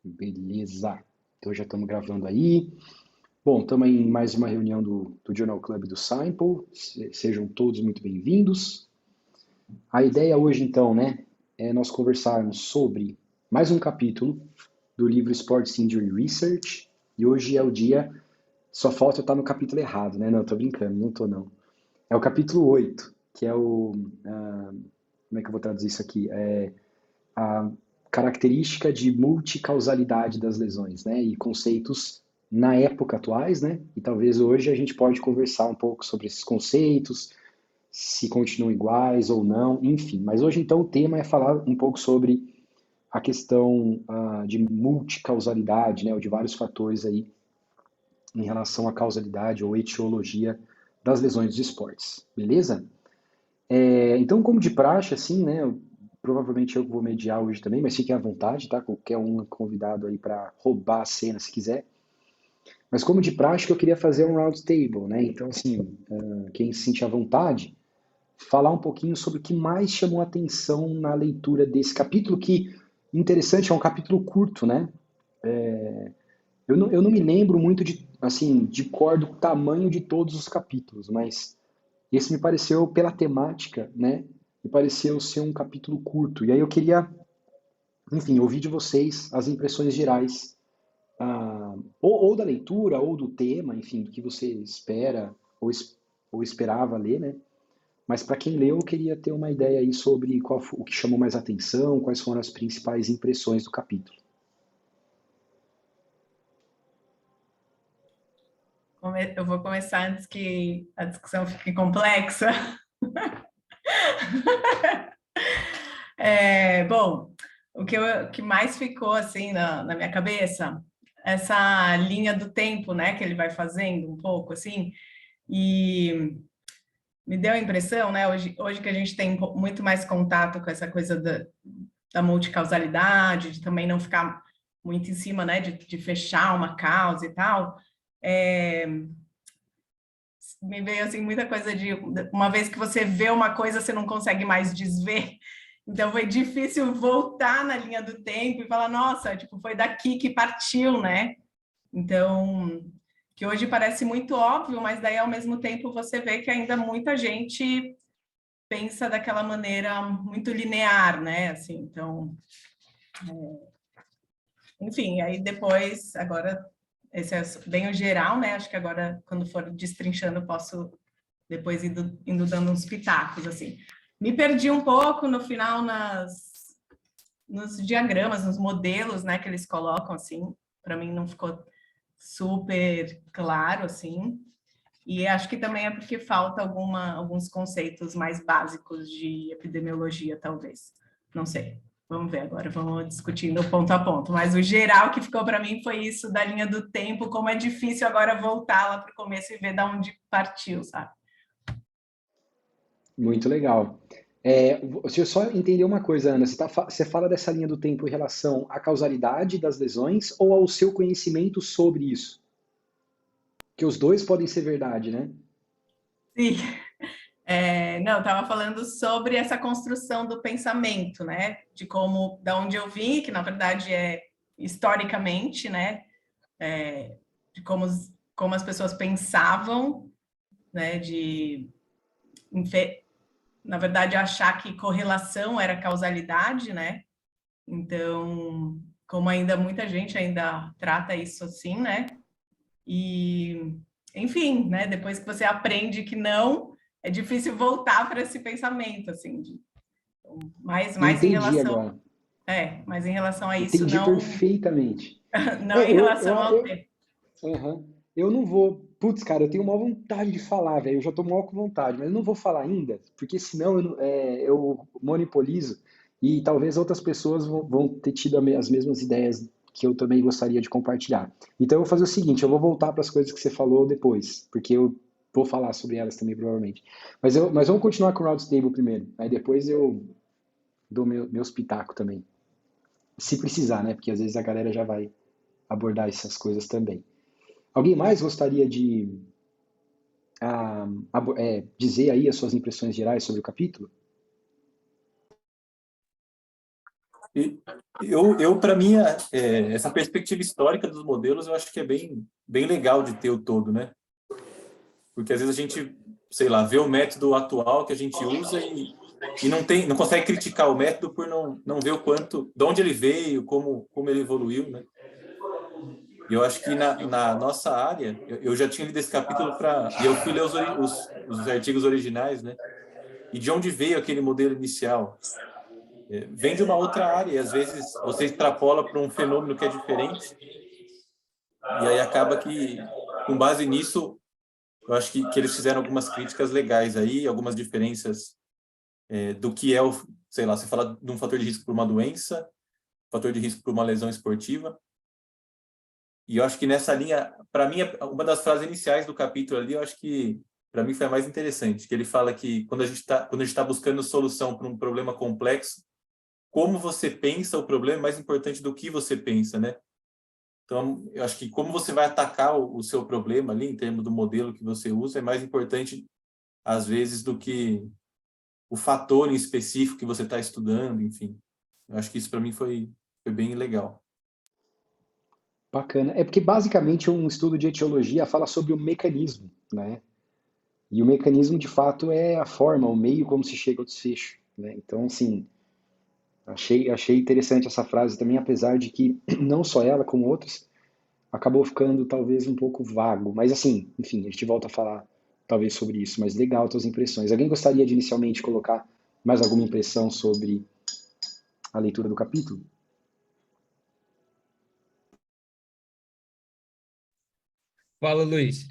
Beleza. Então já estamos gravando aí. Bom, estamos em mais uma reunião do Journal Club do Simple. Sejam todos muito bem-vindos. A ideia hoje, então, né, é nós conversarmos sobre mais um capítulo do livro Sports Injury Research. E hoje é o dia. Só falta eu estar no capítulo errado, né? Não, tô brincando, não tô não. É o capítulo 8, que é o. Como é que eu vou traduzir isso aqui? A característica de multicausalidade das lesões, né? E conceitos na época atuais, né? E talvez hoje a gente pode conversar um pouco sobre esses conceitos, se continuam iguais ou não, enfim. Mas hoje então o tema é falar um pouco sobre a questão de multicausalidade, né? Ou de vários fatores aí em relação à causalidade ou etiologia das lesões dos esportes, beleza? Então, como de praxe, assim, né? Provavelmente eu vou mediar hoje também, mas fiquem à vontade, tá? Qualquer um convidado aí para roubar a cena se quiser. Mas como de praxe, eu queria fazer um round table, né? Então, assim, quem se sentir à vontade, falar um pouquinho sobre o que mais chamou a atenção na leitura desse capítulo, que, interessante, é um capítulo curto, né? Eu não me lembro muito de, assim, de cor do tamanho de todos os capítulos, mas esse me pareceu, pela temática, né? Me pareceu ser um capítulo curto. E aí eu queria, enfim, ouvir de vocês as impressões gerais, ou da leitura, ou do tema, enfim, do que você espera ou esperava ler, né? Mas para quem leu, eu queria ter uma ideia aí sobre o que chamou mais atenção, quais foram as principais impressões do capítulo. Eu vou começar antes que a discussão fique complexa. Bom, o que mais ficou assim na minha cabeça, essa linha do tempo, né, que ele vai fazendo um pouco assim, e me deu a impressão, né, hoje que a gente tem muito mais contato com essa coisa da multicausalidade, de também não ficar muito em cima, né, de fechar uma causa e tal, é, me veio assim muita coisa de uma vez que você vê uma coisa, você não consegue mais desver. Então foi difícil voltar na linha do tempo e falar, nossa, tipo, foi daqui que partiu, né? Então, que hoje parece muito óbvio, mas daí ao mesmo tempo você vê que ainda muita gente pensa daquela maneira muito linear, né? Assim, então, enfim, aí depois, agora esse é bem o geral, né? Acho que agora quando for destrinchando, eu posso depois indo dando uns pitacos, assim. Me perdi um pouco no final nos diagramas, nos modelos, né, que eles colocam, assim, para mim não ficou super claro, assim, e acho que também é porque falta alguns conceitos mais básicos de epidemiologia, talvez, não sei. Vamos ver agora, vamos discutindo ponto a ponto. Mas o geral que ficou para mim foi isso da linha do tempo, como é difícil agora voltar lá para o começo e ver de onde partiu, sabe? Muito legal. Deixa eu só entender uma coisa, Ana. Você fala dessa linha do tempo em relação à causalidade das lesões ou ao seu conhecimento sobre isso? Que os dois podem ser verdade, né? Sim. Não, estava falando sobre essa construção do pensamento, né? De como, da onde eu vim, que na verdade é historicamente, né? De como as pessoas pensavam, né? Na verdade, achar que correlação era causalidade, né? Então, como ainda muita gente ainda trata isso assim, né? E, enfim, né? Depois que você aprende que não, é difícil voltar para esse pensamento, assim, mais em Entendi relação, agora. mas em relação a isso, Entendi perfeitamente. não É, em eu, eu, relação ao eu, tempo. aham. Eu não vou. Putz, cara, eu tenho maior vontade de falar, velho. Eu já tô mal com vontade, mas eu não vou falar ainda, porque senão eu monopolizo e talvez outras pessoas vão ter tido as mesmas ideias que eu também gostaria de compartilhar. Então eu vou fazer o seguinte: eu vou voltar para as coisas que você falou depois, porque eu vou falar sobre elas também, provavelmente. Mas vamos continuar com o Roundtable primeiro. Aí depois eu dou meus pitacos também. Se precisar, né? Porque às vezes a galera já vai abordar essas coisas também. Alguém mais gostaria de dizer aí as suas impressões gerais sobre o capítulo? Para mim, essa perspectiva histórica dos modelos, eu acho que é bem legal de ter o todo, né? Porque às vezes a gente, sei lá, vê o método atual que a gente usa e não consegue criticar o método por não ver o quanto, de onde ele veio, como ele evoluiu, né? E eu acho que na nossa área, eu já tinha lido esse capítulo e eu fui ler os artigos originais, né? E de onde veio aquele modelo inicial? Vem de uma outra área, e às vezes você extrapola para um fenômeno que é diferente, e aí acaba que, com base nisso, eu acho que eles fizeram algumas críticas legais aí, algumas diferenças do que é sei lá, você fala de um fator de risco por uma doença, fator de risco por uma lesão esportiva, e eu acho que nessa linha, para mim, uma das frases iniciais do capítulo ali, eu acho que, para mim, foi a mais interessante, que ele fala que quando a gente está buscando solução para um problema complexo, como você pensa o problema é mais importante do que você pensa, né? Então, eu acho que como você vai atacar o seu problema ali, em termos do modelo que você usa, é mais importante, às vezes, do que o fator em específico que você está estudando, enfim. Eu acho que isso, para mim, foi bem legal. Bacana. É porque, basicamente, um estudo de etiologia fala sobre o mecanismo, né? E o mecanismo, de fato, é a forma, o meio como se chega ao desfecho, né? Então, assim, achei interessante essa frase também, apesar de que não só ela, como outras, acabou ficando talvez um pouco vago. Mas, assim, enfim, a gente volta a falar talvez sobre isso, mas legal as tuas impressões. Alguém gostaria de inicialmente colocar mais alguma impressão sobre a leitura do capítulo? Fala, Luiz.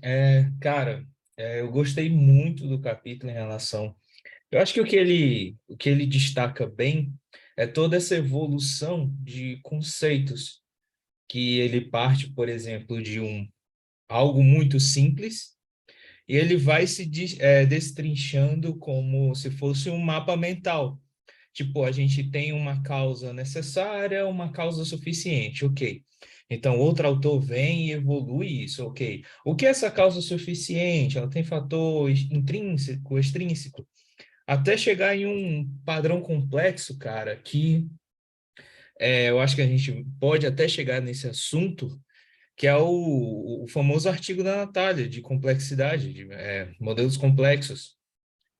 Cara, eu gostei muito do capítulo em relação. Eu acho que o que ele destaca bem é toda essa evolução de conceitos, que ele parte, por exemplo, de algo muito simples, e ele vai destrinchando como se fosse um mapa mental. Tipo, a gente tem uma causa necessária, uma causa suficiente, ok. Então, outro autor vem e evolui isso, ok. O que é essa causa suficiente? Ela tem fator intrínseco, extrínseco, até chegar em um padrão complexo, cara, que eu acho que a gente pode até chegar nesse assunto, que é o famoso artigo da Natália, de complexidade, de modelos complexos,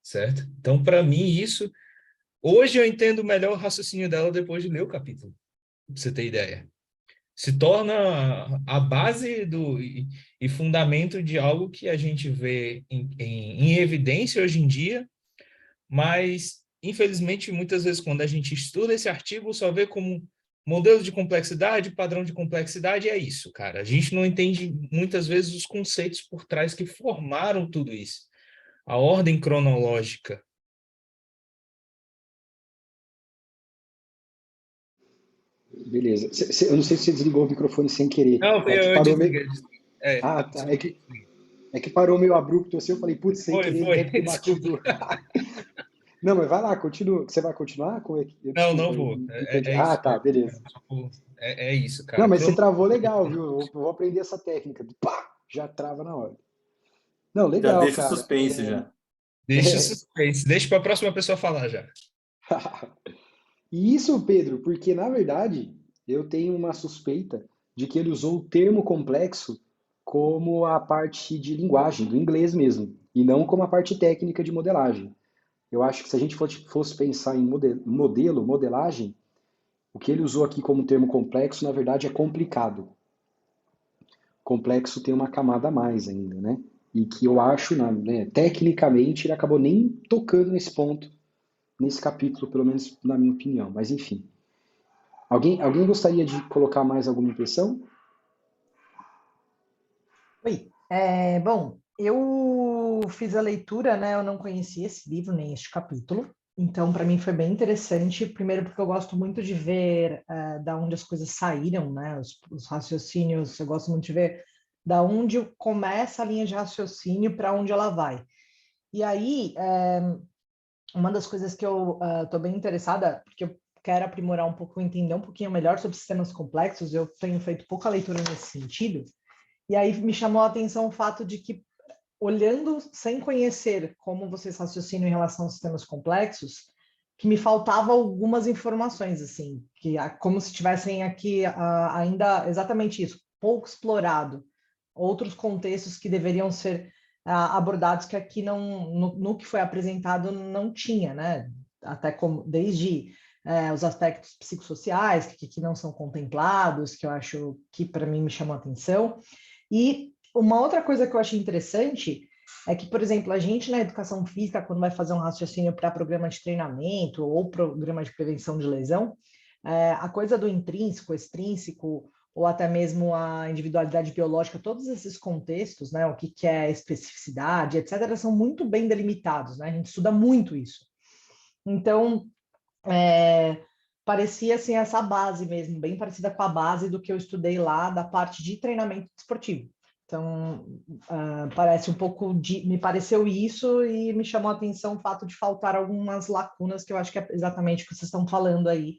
certo? Então, para mim, isso. Hoje eu entendo melhor o raciocínio dela depois de ler o capítulo, pra você ter ideia. Se torna a base e fundamento de algo que a gente vê em evidência hoje em dia, mas, infelizmente, muitas vezes, quando a gente estuda esse artigo, só vê como modelo de complexidade, padrão de complexidade, é isso, cara. A gente não entende, muitas vezes, os conceitos por trás que formaram tudo isso. A ordem cronológica. Beleza. Eu não sei se você desligou o microfone sem querer. Não, É que eu parou meio. desliguei. Ah, tá. É que parou meio abrupto assim. Eu falei, putz, sem querer ele Foi, deve ter desculpa. batido. Não, mas vai lá, continua. Você vai continuar? Não, Desculpa, não eu vou. não entendi. É Ah, isso tá, mesmo. beleza. É isso, Não, cara. mas você travou legal, viu? Eu vou aprender essa técnica. Pá, já trava na hora. Não, Já legal, deixa o cara. suspense, já. Deixa o suspense. Deixa para a próxima pessoa falar já. E isso, Pedro, porque na verdade eu tenho uma suspeita de que ele usou o termo complexo como a parte de linguagem, do inglês mesmo, e não como a parte técnica de modelagem. Eu acho que se a gente fosse pensar em modelagem, o que ele usou aqui como termo complexo, na verdade, é complicado. Complexo tem uma camada a mais ainda, né? E que eu acho, né, tecnicamente, ele acabou nem tocando nesse ponto, nesse capítulo, pelo menos na minha opinião. Mas enfim. Alguém gostaria de colocar mais alguma impressão? Oi. Bom, eu fiz a leitura, né? Eu não conhecia esse livro nem este capítulo, então para mim foi bem interessante. Primeiro porque eu gosto muito de ver da onde as coisas saíram, né? Os raciocínios. Eu gosto muito de ver da onde começa a linha de raciocínio para onde ela vai. E aí, uma das coisas que eu estou bem interessada, porque eu quero aprimorar um pouco, entender um pouquinho melhor sobre sistemas complexos. Eu tenho feito pouca leitura nesse sentido. E aí me chamou a atenção o fato de que, olhando sem conhecer como vocês raciocinam em relação aos sistemas complexos, que me faltava algumas informações, assim, como se tivessem aqui ainda exatamente isso, pouco explorado, outros contextos que deveriam ser abordados que aqui não, no que foi apresentado não tinha, né? Até como desde os aspectos psicossociais que não são contemplados, que eu acho que para mim me chamou a atenção. E uma outra coisa que eu achei interessante é que, por exemplo, a gente na educação física, quando vai fazer um raciocínio para programa de treinamento ou programa de prevenção de lesão, a coisa do intrínseco, extrínseco, ou até mesmo a individualidade biológica, todos esses contextos, né, o que é especificidade, etc., são muito bem delimitados, né? A gente estuda muito isso. Então, parecia assim essa base mesmo, bem parecida com a base do que eu estudei lá da parte de treinamento esportivo. Então, parece um pouco me pareceu isso e me chamou a atenção o fato de faltar algumas lacunas que eu acho que é exatamente o que vocês estão falando aí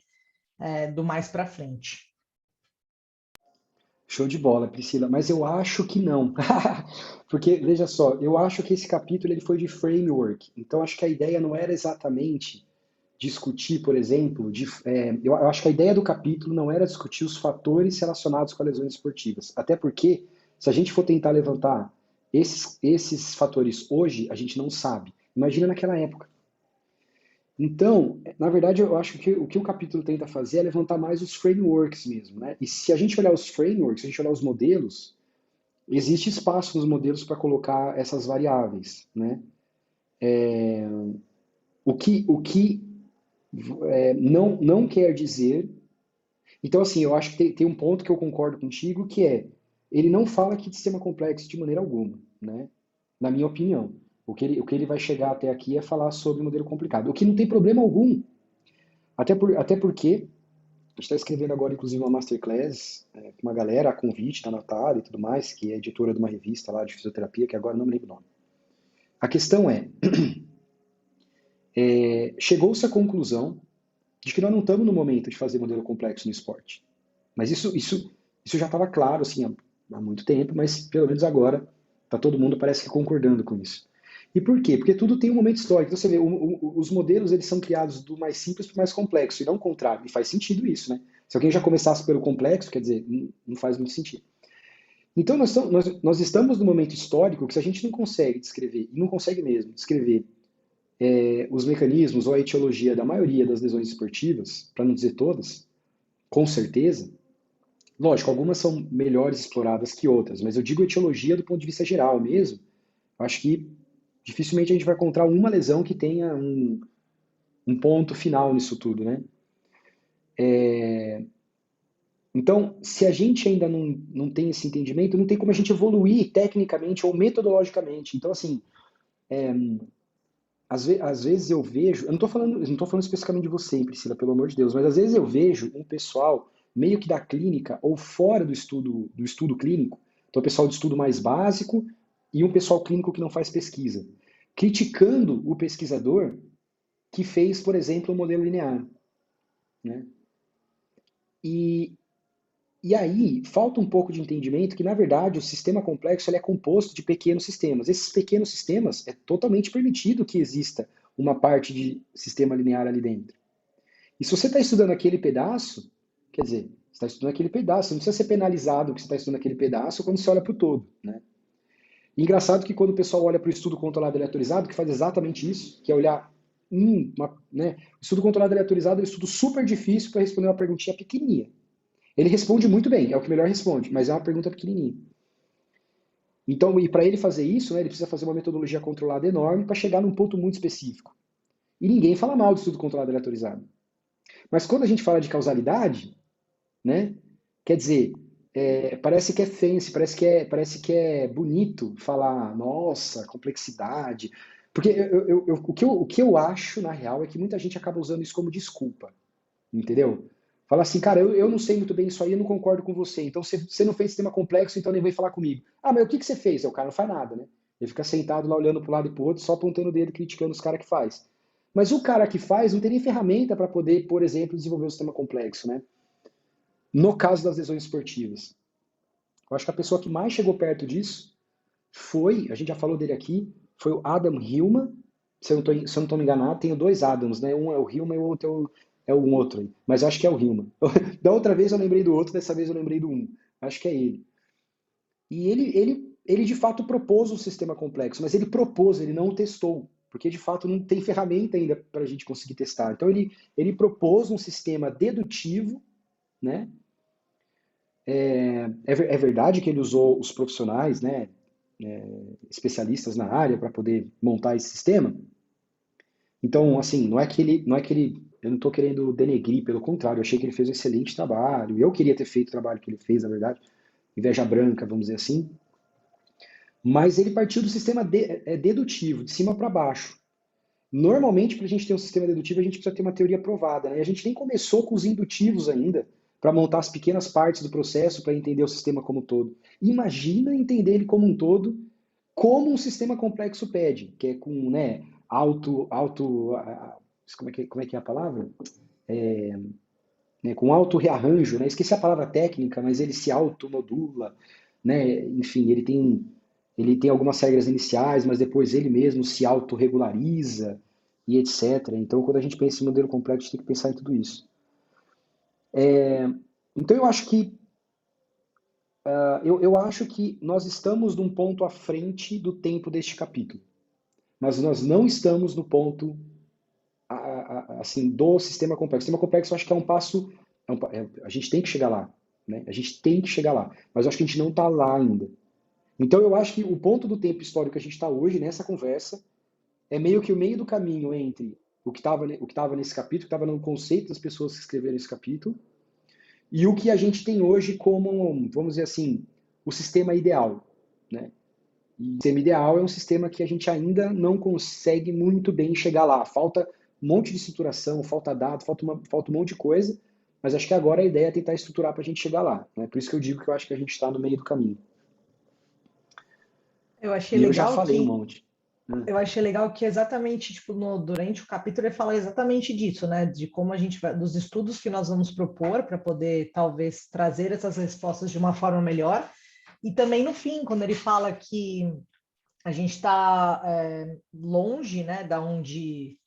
do mais para frente. Show de bola, Priscila, mas eu acho que não. Porque, veja só, eu acho que esse capítulo ele foi de framework, então acho que a ideia não era exatamente discutir, por exemplo, eu acho que a ideia do capítulo não era discutir os fatores relacionados com as lesões esportivas, até porque, se a gente for tentar levantar esses fatores hoje, a gente não sabe. Imagina naquela época. Então, na verdade, eu acho que o que o capítulo tenta fazer é levantar mais os frameworks mesmo, né? E se a gente olhar os frameworks, se a gente olhar os modelos, existe espaço nos modelos para colocar essas variáveis, né? O que não quer dizer... Então, assim, eu acho que tem um ponto que eu concordo contigo, que ele não fala aqui de sistema complexo de maneira alguma, né? Na minha opinião. O que ele vai chegar até aqui é falar sobre modelo complicado, o que não tem problema algum. Até porque a gente está escrevendo agora, inclusive, uma masterclass com uma galera, a convite da Natália e tudo mais, que é editora de uma revista lá de fisioterapia, que agora não me lembro o nome. A questão chegou-se à conclusão de que nós não estamos no momento de fazer modelo complexo no esporte. Mas isso já estava claro assim, há muito tempo, mas pelo menos agora está todo mundo parece que concordando com isso. E por quê? Porque tudo tem um momento histórico. Então, você vê, os modelos eles são criados do mais simples para o mais complexo, e não o contrário. E faz sentido isso, né? Se alguém já começasse pelo complexo, quer dizer, não faz muito sentido. Então, nós estamos num momento histórico que se a gente não consegue descrever, e não consegue mesmo, descrever os mecanismos ou a etiologia da maioria das lesões esportivas, para não dizer todas, com certeza, lógico, algumas são melhores exploradas que outras, mas eu digo etiologia do ponto de vista geral mesmo, acho que dificilmente a gente vai encontrar uma lesão que tenha um ponto final nisso tudo, né? Então, se a gente ainda não tem esse entendimento, não tem como a gente evoluir tecnicamente ou metodologicamente. Então, assim, às vezes eu vejo, eu não estou falando especificamente de você, Priscila, pelo amor de Deus, mas às vezes eu vejo um pessoal meio que da clínica ou fora do estudo clínico, então o pessoal de estudo mais básico e um pessoal clínico que não faz pesquisa, criticando o pesquisador que fez, por exemplo, o modelo linear, né? E aí falta um pouco de entendimento que, na verdade, o sistema complexo ele é composto de pequenos sistemas. Esses pequenos sistemas é totalmente permitido que exista uma parte de sistema linear ali dentro. E se você está estudando aquele pedaço, quer dizer, você está estudando aquele pedaço, você não precisa ser penalizado que você está estudando aquele pedaço quando você olha para o todo, né? E engraçado que quando o pessoal olha para o estudo controlado e aleatorizado, que faz exatamente isso, que é olhar, né? O estudo controlado e aleatorizado é um estudo super difícil para responder uma perguntinha pequenininha. Ele responde muito bem, é o que melhor responde, mas é uma pergunta pequenininha. Então, e para ele fazer isso, né, ele precisa fazer uma metodologia controlada enorme para chegar num ponto muito específico. E ninguém fala mal do estudo controlado e aleatorizado. Mas quando a gente fala de causalidade, né, quer dizer, parece que é fancy, parece que é bonito falar, nossa, complexidade. Porque o que eu acho, na real, é que muita gente acaba usando isso como desculpa. Entendeu? Fala assim, cara, eu não sei muito bem isso aí, eu não concordo com você. Então, você não fez sistema complexo, então nem vem falar comigo. Ah, mas o que você fez? O cara não faz nada, né? Ele fica sentado lá olhando para um lado e para o outro, só apontando o dedo, criticando os caras que faz. Mas o cara que faz não tem nem ferramenta para poder, por exemplo, desenvolver um sistema complexo, né? No caso das lesões esportivas. Eu acho que a pessoa que mais chegou perto disso foi, a gente já falou dele aqui, foi o Adam Hillman, se eu não estou me enganado, tem dois Adams, né? Um é o Hillman e o outro é um outro. Mas eu acho que é o Hillman. Da outra vez eu lembrei do outro, dessa vez eu lembrei do um. Acho que é ele. E ele de fato propôs um sistema complexo, mas ele propôs, ele não o testou, porque de fato não tem ferramenta ainda para a gente conseguir testar. Então ele propôs um sistema dedutivo, né? É verdade que ele usou os profissionais, né, especialistas na área para poder montar esse sistema. Então, assim, eu não estou querendo denegrir, pelo contrário, eu achei que ele fez um excelente trabalho. Eu queria ter feito o trabalho que ele fez, na verdade, inveja branca, vamos dizer assim. Mas ele partiu do sistema dedutivo, de cima para baixo. Normalmente, para a gente ter um sistema dedutivo, a gente precisa ter uma teoria provada, né? E a gente nem começou com os indutivos ainda, para montar as pequenas partes do processo, para entender o sistema como um todo. Imagina entender ele como um todo, como um sistema complexo pede, que é com, né, como é que é a palavra? Né, com auto rearranjo, né? Esqueci a palavra técnica, mas ele se automodula, né? Enfim, ele tem algumas regras iniciais, mas depois ele mesmo se autorregulariza e etc. Então, quando a gente pensa em modelo complexo, a gente tem que pensar em tudo isso. Então, eu acho que nós estamos num ponto à frente do tempo deste capítulo, mas nós não estamos no ponto assim do sistema complexo. O sistema complexo eu acho que é um passo, a gente tem que chegar lá, né? A gente tem que chegar lá, mas eu acho que a gente não está lá ainda. Então eu acho que o ponto do tempo histórico que a gente está hoje nessa conversa é meio que o meio do caminho entre o que estava nesse capítulo, que estava no conceito das pessoas que escreveram esse capítulo, e o que a gente tem hoje como, vamos dizer assim, o sistema ideal, né? E o sistema ideal é um sistema que a gente ainda não consegue muito bem chegar lá. Falta um monte de estruturação, falta dado, falta um monte de coisa, mas acho que agora a ideia é tentar estruturar para a gente chegar lá, né? Por isso que eu digo que eu acho que a gente está no meio do caminho. Eu achei E eu já legal falei um que monte. eu achei legal que exatamente, tipo, durante o capítulo ele fala exatamente disso, né? De como a gente vai, dos estudos que nós vamos propor para poder talvez trazer essas respostas de uma forma melhor. E também no fim, quando ele fala que a gente está longe, né, da onde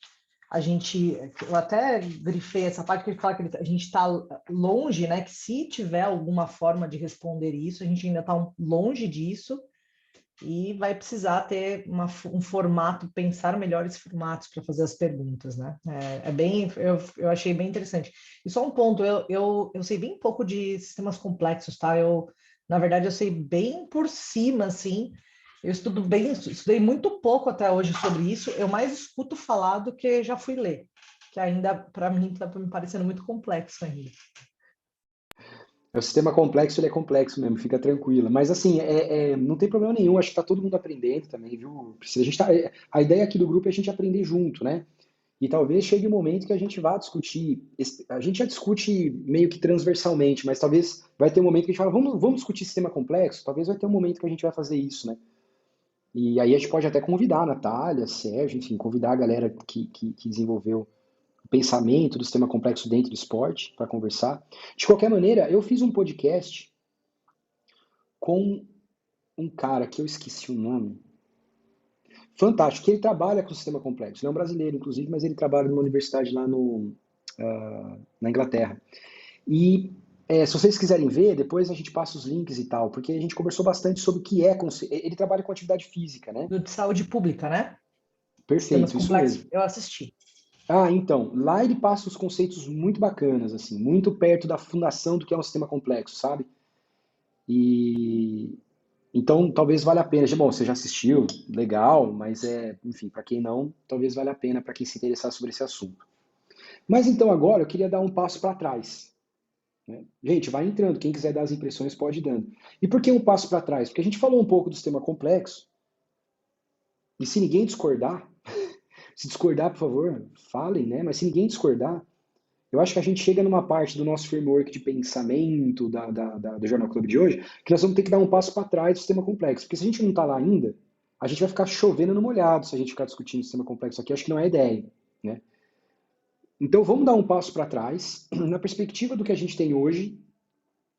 a gente, eu até grifei essa parte que ele fala que a gente está longe, né, que se tiver alguma forma de responder isso, a gente ainda está longe disso e vai precisar ter um formato, pensar melhores formatos para fazer as perguntas, né? Eu achei bem interessante. E só um ponto, eu sei bem pouco de sistemas complexos, tá? Na verdade, eu sei bem por cima, assim. Eu estudei muito pouco até hoje sobre isso. Eu mais escuto falar do que já fui ler, que ainda, para mim, está me parecendo muito complexo ainda. O sistema complexo, ele é complexo mesmo, fica tranquila. Mas assim, não tem problema nenhum, acho que está todo mundo aprendendo também, viu? A ideia aqui do grupo é a gente aprender junto, né? E talvez chegue um momento que a gente vá discutir, a gente já discute meio que transversalmente, mas talvez vai ter um momento que a gente fala, vamos discutir sistema complexo? Talvez vai ter um momento que a gente vai fazer isso, né? E aí a gente pode até convidar a Natália, Sérgio, enfim, convidar a galera que desenvolveu o pensamento do sistema complexo dentro do esporte para conversar. De qualquer maneira, eu fiz um podcast com um cara que eu esqueci o nome, fantástico, que ele trabalha com o sistema complexo. Ele é um brasileiro, inclusive, mas ele trabalha numa universidade lá na Inglaterra. E se vocês quiserem ver, depois a gente passa os links e tal, porque a gente conversou bastante sobre o que é. Ele trabalha com atividade física, né? Do de saúde pública, né? Sistemas Perfeito, isso complexos, mesmo. eu assisti. Ah, então, lá ele passa os conceitos muito bacanas, assim, muito perto da fundação do que é um sistema complexo, sabe? E então talvez valha a pena. Bom, você já assistiu, legal, mas enfim, para quem não, talvez valha a pena para quem se interessar sobre esse assunto. Mas então agora eu queria dar um passo para trás, né? Gente, vai entrando, quem quiser dar as impressões pode ir dando. E por que um passo para trás? Porque a gente falou um pouco do sistema complexo, e se ninguém discordar, se discordar, por favor, falem, né? Mas se ninguém discordar, eu acho que a gente chega numa parte do nosso framework de pensamento do Jornal Clube de hoje, que nós vamos ter que dar um passo para trás do sistema complexo. Porque se a gente não está lá ainda, a gente vai ficar chovendo no molhado se a gente ficar discutindo o sistema complexo aqui. Acho que não é a ideia, né? Então vamos dar um passo para trás. Na perspectiva do que a gente tem hoje,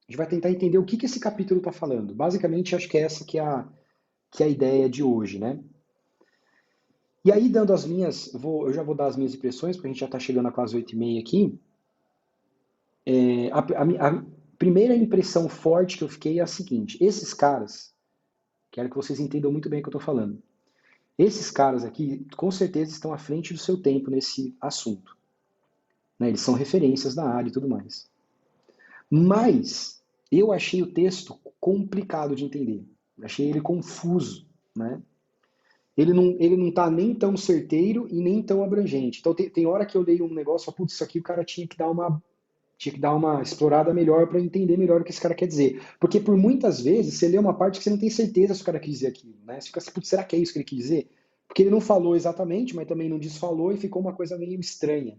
a gente vai tentar entender o que esse capítulo está falando. Basicamente, acho que é essa que é a ideia de hoje, né? E aí, dando as minhas, eu já vou dar as minhas impressões, porque a gente já está chegando a quase 8h30 aqui. A primeira impressão forte que eu fiquei é a seguinte: esses caras, quero que vocês entendam muito bem o que eu estou falando. Esses caras aqui, com certeza, estão à frente do seu tempo nesse assunto, né? Eles são referências da área e tudo mais. Mas eu achei o texto complicado de entender. Achei ele confuso, né? Ele não tá nem tão certeiro e nem tão abrangente. Então tem hora que eu leio um negócio e falo, putz, isso aqui o cara tinha que dar uma explorada melhor para entender melhor o que esse cara quer dizer. Porque por muitas vezes você lê uma parte que você não tem certeza se o cara quis dizer aquilo, né? Você fica assim, putz, será que é isso que ele quis dizer? Porque ele não falou exatamente, mas também não desfalou e ficou uma coisa meio estranha.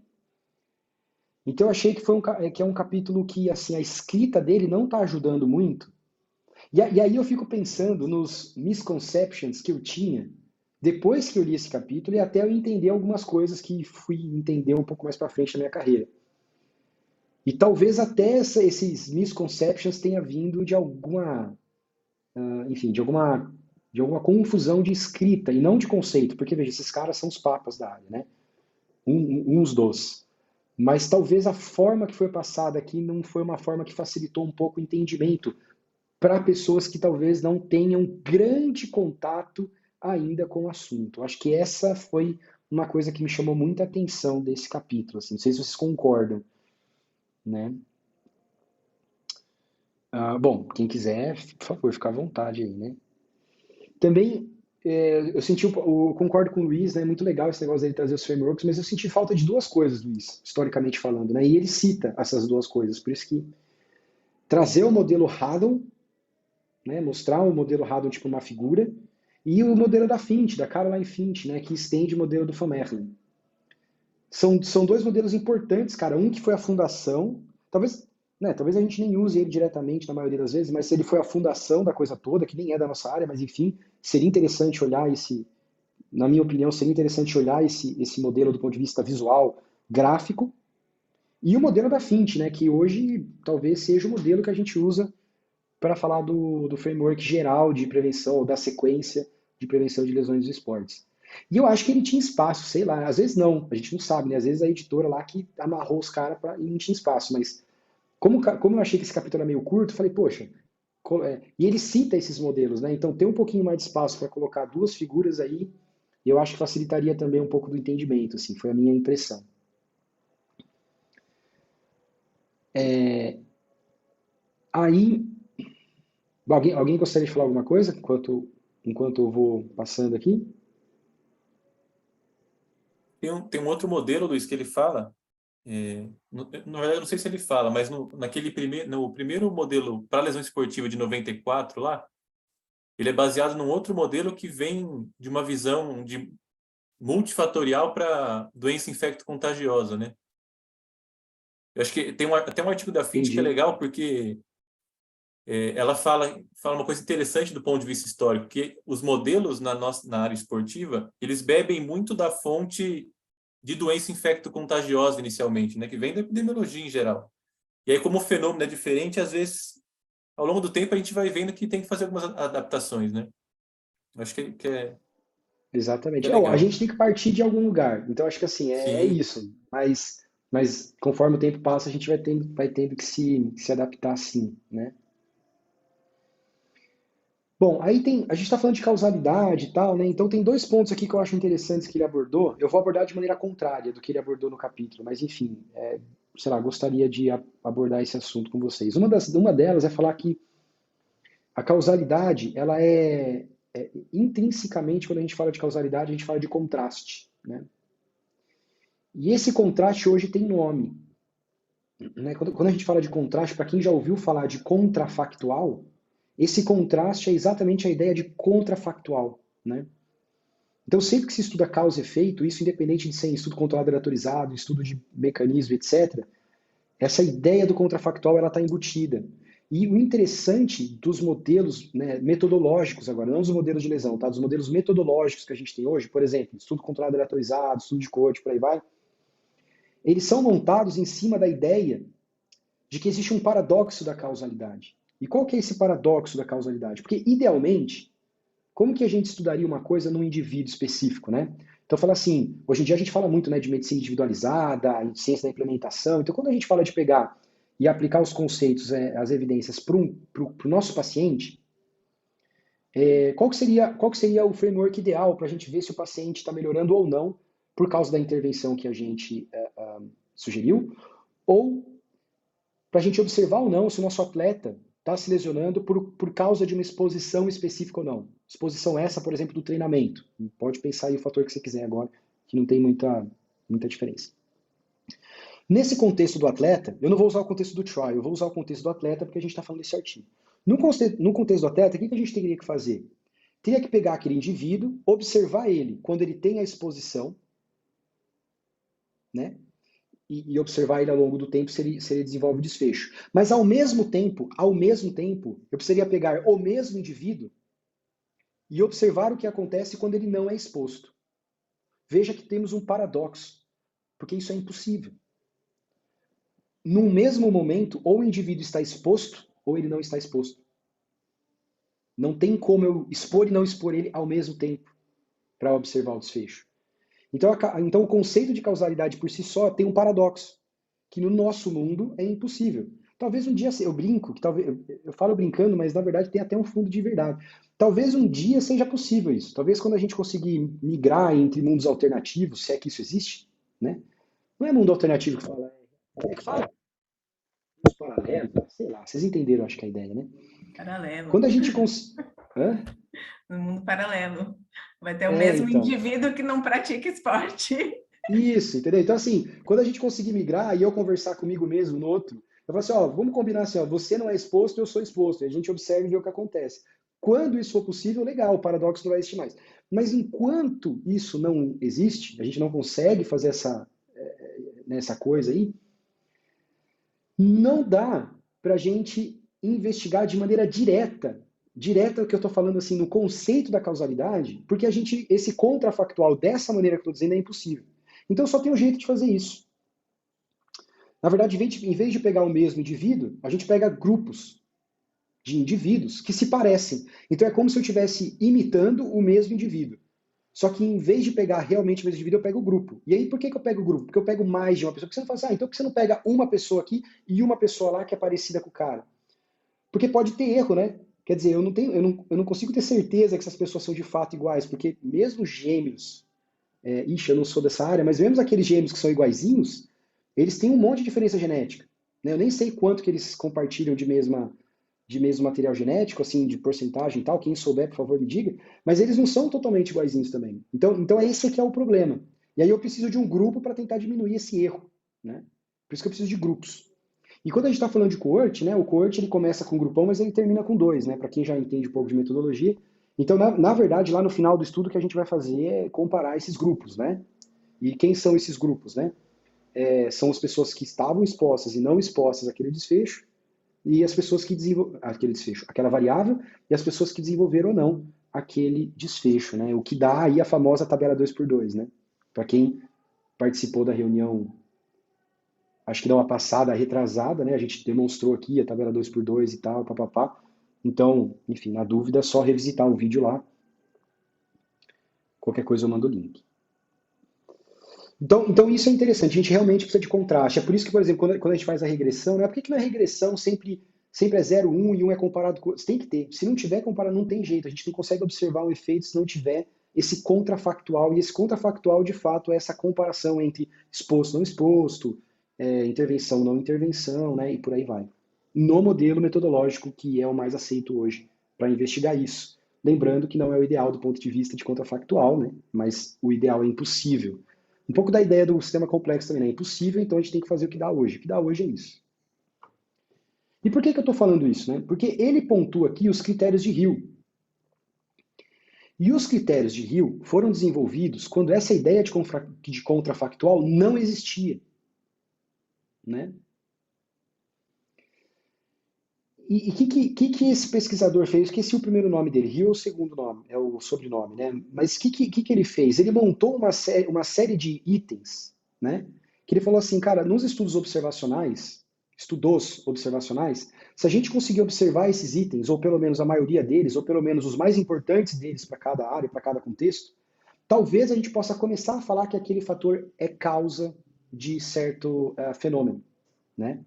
Então eu achei que é um capítulo que assim, a escrita dele não está ajudando muito. E aí eu fico pensando nos misconceptions que eu tinha depois que eu li esse capítulo e até eu entender algumas coisas que fui entender um pouco mais para frente na minha carreira. E talvez até esses misconceptions tenha vindo de alguma, enfim, de alguma confusão de escrita e não de conceito, porque veja, esses caras são os papas da área, né? Uns dos. Mas talvez a forma que foi passada aqui não foi uma forma que facilitou um pouco o entendimento para pessoas que talvez não tenham grande contato ainda com o assunto. Acho que essa foi uma coisa que me chamou muita atenção desse capítulo. Assim, não sei se vocês concordam, né? Bom, quem quiser, por favor, fica à vontade aí, né? Também eu concordo com o Luiz, né? Muito legal esse negócio dele trazer os frameworks, mas eu senti falta de duas coisas, Luiz, historicamente falando, né? E ele cita essas duas coisas, por isso que trazer o modelo Hadow, né? Mostrar o modelo Hadow tipo uma figura, e o modelo da Fint, da Caroline Fint, né? Que estende o modelo do Van Mechelen. São dois modelos importantes, cara. Um que foi a fundação, talvez a gente nem use ele diretamente na maioria das vezes, mas ele foi a fundação da coisa toda, que nem é da nossa área, mas enfim, seria interessante olhar na minha opinião, seria interessante olhar esse modelo do ponto de vista visual, gráfico, e o modelo da Fint, né, que hoje talvez seja o modelo que a gente usa para falar do framework geral de prevenção, ou da sequência de prevenção de lesões dos esportes. E eu acho que ele tinha espaço, sei lá, às vezes não, a gente não sabe, né? Às vezes a editora lá que amarrou os caras e não tinha espaço, mas como eu achei que esse capítulo era meio curto, eu falei, poxa, e ele cita esses modelos, né? Então ter um pouquinho mais de espaço para colocar duas figuras aí, eu acho que facilitaria também um pouco do entendimento, assim, foi a minha impressão. Aí, alguém gostaria de falar alguma coisa enquanto eu vou passando aqui? Tem um outro modelo, Luiz, que ele fala, na verdade, eu não sei se ele fala, mas no primeiro modelo para lesão esportiva de 94 lá, ele é baseado num outro modelo que vem de uma visão de multifatorial para doença infecto-contagiosa, né? Eu acho que tem até um artigo da Fint que é legal, porque ela fala uma coisa interessante do ponto de vista histórico, que os modelos na área esportiva, eles bebem muito da fonte de doença infecto-contagiosa inicialmente, né, que vem da epidemiologia em geral. E aí, como o fenômeno é diferente, às vezes, ao longo do tempo, a gente vai vendo que tem que fazer algumas adaptações, né? Acho que é Exatamente. A legal. gente tem que partir de algum lugar. Então, acho que assim, é Sim. isso. Mas conforme o tempo passa, a gente vai tendo que se adaptar sim, né? Bom, aí a gente está falando de causalidade e tal, né? Então tem dois pontos aqui que eu acho interessantes que ele abordou. Eu vou abordar de maneira contrária do que ele abordou no capítulo, mas enfim, sei lá, gostaria de abordar esse assunto com vocês. Uma delas é falar que a causalidade, ela intrinsecamente, quando a gente fala de causalidade, a gente fala de contraste, né? E esse contraste hoje tem nome, né? Quando a gente fala de contraste, para quem já ouviu falar de contrafactual, esse contraste é exatamente a ideia de contrafactual, né? Então, sempre que se estuda causa e efeito, isso independente de ser em estudo controlado aleatorizado, estudo de mecanismo, etc., essa ideia do contrafactual ela está embutida. E o interessante dos modelos, né, metodológicos agora, não dos modelos de lesão, tá? Dos modelos metodológicos que a gente tem hoje, por exemplo, estudo controlado aleatorizado, estudo de coach, por aí vai, eles são montados em cima da ideia de que existe um paradoxo da causalidade. E qual que é esse paradoxo da causalidade? Porque, idealmente, como que a gente estudaria uma coisa num indivíduo específico, né? Então, fala assim, hoje em dia a gente fala muito, né, de medicina individualizada, em ciência da implementação. Então, quando a gente fala de pegar e aplicar os conceitos, as evidências para o nosso paciente, qual que seria o framework ideal para a gente ver se o paciente está melhorando ou não por causa da intervenção que a gente sugeriu, ou para a gente observar ou não se o nosso atleta está se lesionando por causa de uma exposição específica ou não. Exposição essa, por exemplo, do treinamento. Pode pensar aí o fator que você quiser agora, que não tem muita diferença. Nesse contexto do atleta, eu não vou usar o contexto do trial, eu vou usar o contexto do atleta porque a gente está falando desse artigo. No contexto do atleta, o que a gente teria que fazer? Teria que pegar aquele indivíduo, observar ele quando ele tem a exposição, né? E observar ele ao longo do tempo se ele desenvolve o desfecho. Mas ao mesmo tempo, eu precisaria pegar o mesmo indivíduo e observar o que acontece quando ele não é exposto. Veja que temos um paradoxo, porque isso é impossível. No mesmo momento, ou o indivíduo está exposto, ou ele não está exposto. Não tem como eu expor e não expor ele ao mesmo tempo para observar o desfecho. Então o conceito de causalidade por si só tem um paradoxo, que no nosso mundo é impossível. Talvez um dia, eu brinco, eu falo brincando, mas na verdade tem até um fundo de verdade. Talvez um dia seja possível isso. Talvez quando a gente conseguir migrar entre mundos alternativos, se é que isso existe, né? Não é mundo alternativo que fala, é que fala? Mundos paralelos, sei lá, vocês entenderam, acho que a ideia, né? Paralelo. Quando a gente No mundo paralelo. Vai ter o mesmo indivíduo que não pratica esporte. Isso, entendeu? Então, assim, quando a gente conseguir migrar e eu conversar comigo mesmo no outro, eu falo assim, ó, vamos combinar assim, ó, você não é exposto, eu sou exposto, e a gente observa e vê o que acontece. Quando isso for possível, legal, o paradoxo não vai existir mais. Mas enquanto isso não existe, a gente não consegue fazer essa coisa aí, não dá pra gente investigar de maneira direta que eu estou falando assim, no conceito da causalidade, porque esse contrafactual dessa maneira que eu estou dizendo é impossível. Então só tem um jeito de fazer isso. Na verdade, em vez de pegar o mesmo indivíduo, a gente pega grupos de indivíduos que se parecem. Então é como se eu estivesse imitando o mesmo indivíduo. Só que em vez de pegar realmente o mesmo indivíduo, eu pego o grupo. E aí por que eu pego o grupo? Porque eu pego mais de uma pessoa. Porque você não fala assim, então por que você não pega uma pessoa aqui e uma pessoa lá que é parecida com o cara? Porque pode ter erro, né? Quer dizer, eu não consigo ter certeza que essas pessoas são de fato iguais, porque mesmo gêmeos, eu não sou dessa área, mas mesmo aqueles gêmeos que são iguaizinhos, eles têm um monte de diferença genética. Né? Eu nem sei quanto que eles compartilham de mesmo material genético, assim, de porcentagem e tal, quem souber, por favor, me diga, mas eles não são totalmente iguaizinhos também. Então esse aqui é o problema. E aí eu preciso de um grupo para tentar diminuir esse erro. Né? Por isso que eu preciso de grupos. E quando a gente está falando de cohort, né, o cohort ele começa com um grupão, mas ele termina com 2, né, para quem já entende um pouco de metodologia. Então, na verdade, lá no final do estudo, o que a gente vai fazer é comparar esses grupos, né? E quem são esses grupos, né? São as pessoas que estavam expostas e não expostas àquele desfecho, e as pessoas que desenvolveram aquele desfecho, aquela variável, e as pessoas que desenvolveram ou não aquele desfecho, né? O que dá aí a famosa tabela 2x2, né? Para quem participou da reunião, acho que dá uma passada retrasada, né? A gente demonstrou aqui a tabela 2x2 e tal, papapá. Então, enfim, na dúvida é só revisitar o vídeo lá. Qualquer coisa eu mando o link. Então isso é interessante, a gente realmente precisa de contraste. É por isso que, por exemplo, quando a gente faz a regressão, né? Por que na regressão sempre é 0, 1 e 1 é comparado com... Tem que ter. Se não tiver comparado, não tem jeito. A gente não consegue observar o efeito se não tiver esse contrafactual. E esse contrafactual, de fato, é essa comparação entre exposto, não exposto, intervenção, não intervenção, né? E por aí vai. No modelo metodológico que é o mais aceito hoje para investigar isso. Lembrando que não é o ideal do ponto de vista de contrafactual, né? Mas o ideal é impossível. Um pouco da ideia do sistema complexo também, né? É impossível, então a gente tem que fazer o que dá hoje. O que dá hoje é isso. E por que eu estou falando isso? Né? Porque ele pontua aqui os critérios de Hill. E os critérios de Hill foram desenvolvidos quando essa ideia de contrafactual não existia. Né? E o que esse pesquisador fez? Esqueci o primeiro nome dele, Hill é o segundo nome, é o sobrenome, né? Mas o que ele fez? Ele montou uma série de itens, né? Que ele falou assim, cara, nos estudos observacionais, se a gente conseguir observar esses itens, ou pelo menos a maioria deles, ou pelo menos os mais importantes deles para cada área, para cada contexto, talvez a gente possa começar a falar que aquele fator é causa de certo fenômeno, né?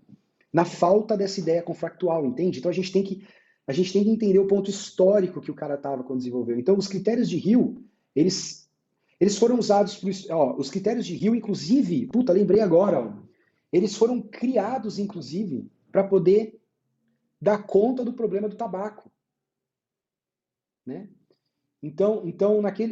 Na falta dessa ideia confractual, entende? Então a gente tem que entender o ponto histórico que o cara estava quando desenvolveu. Então os critérios de Hill, eles foram usados por, os critérios de Hill, inclusive, puta, lembrei agora, ó, eles foram criados, inclusive, para poder dar conta do problema do tabaco, né? Então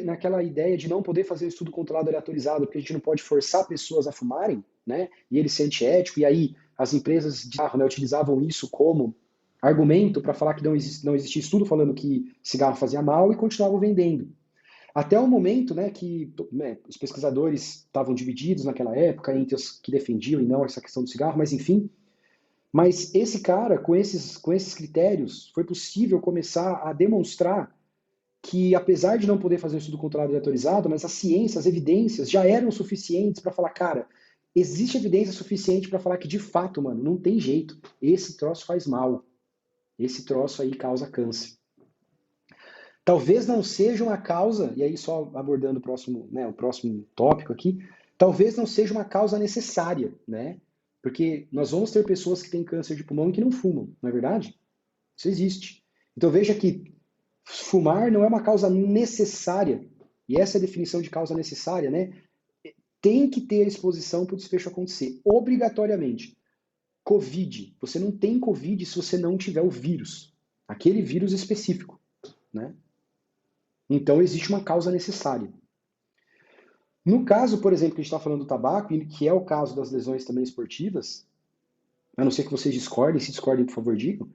naquela ideia de não poder fazer estudo controlado aleatorizado, porque a gente não pode forçar pessoas a fumarem, né? E ele ser antiético, e aí as empresas de cigarro, né, utilizavam isso como argumento para falar que não existia estudo falando que cigarro fazia mal e continuavam vendendo. Até o momento, né, que os pesquisadores estavam divididos naquela época entre os que defendiam e não essa questão do cigarro, mas enfim. Mas esse cara, com esses critérios, foi possível começar a demonstrar que, apesar de não poder fazer um estudo controlado e autorizado, mas a ciência, as evidências já eram suficientes para falar, cara, existe evidência suficiente para falar que, de fato, mano, não tem jeito. Esse troço faz mal. Esse troço aí causa câncer. Talvez não seja uma causa, e aí só abordando o próximo tópico aqui, talvez não seja uma causa necessária, né? Porque nós vamos ter pessoas que têm câncer de pulmão e que não fumam, não é verdade? Isso existe. Então veja que fumar não é uma causa necessária, e essa é a definição de causa necessária, né? Tem que ter exposição para o desfecho acontecer, obrigatoriamente. Covid, você não tem Covid se você não tiver o vírus, aquele vírus específico, né? Então existe uma causa necessária. No caso, por exemplo, que a gente está falando do tabaco, que é o caso das lesões também esportivas, a não ser que vocês discordem, se discordem, por favor, digam,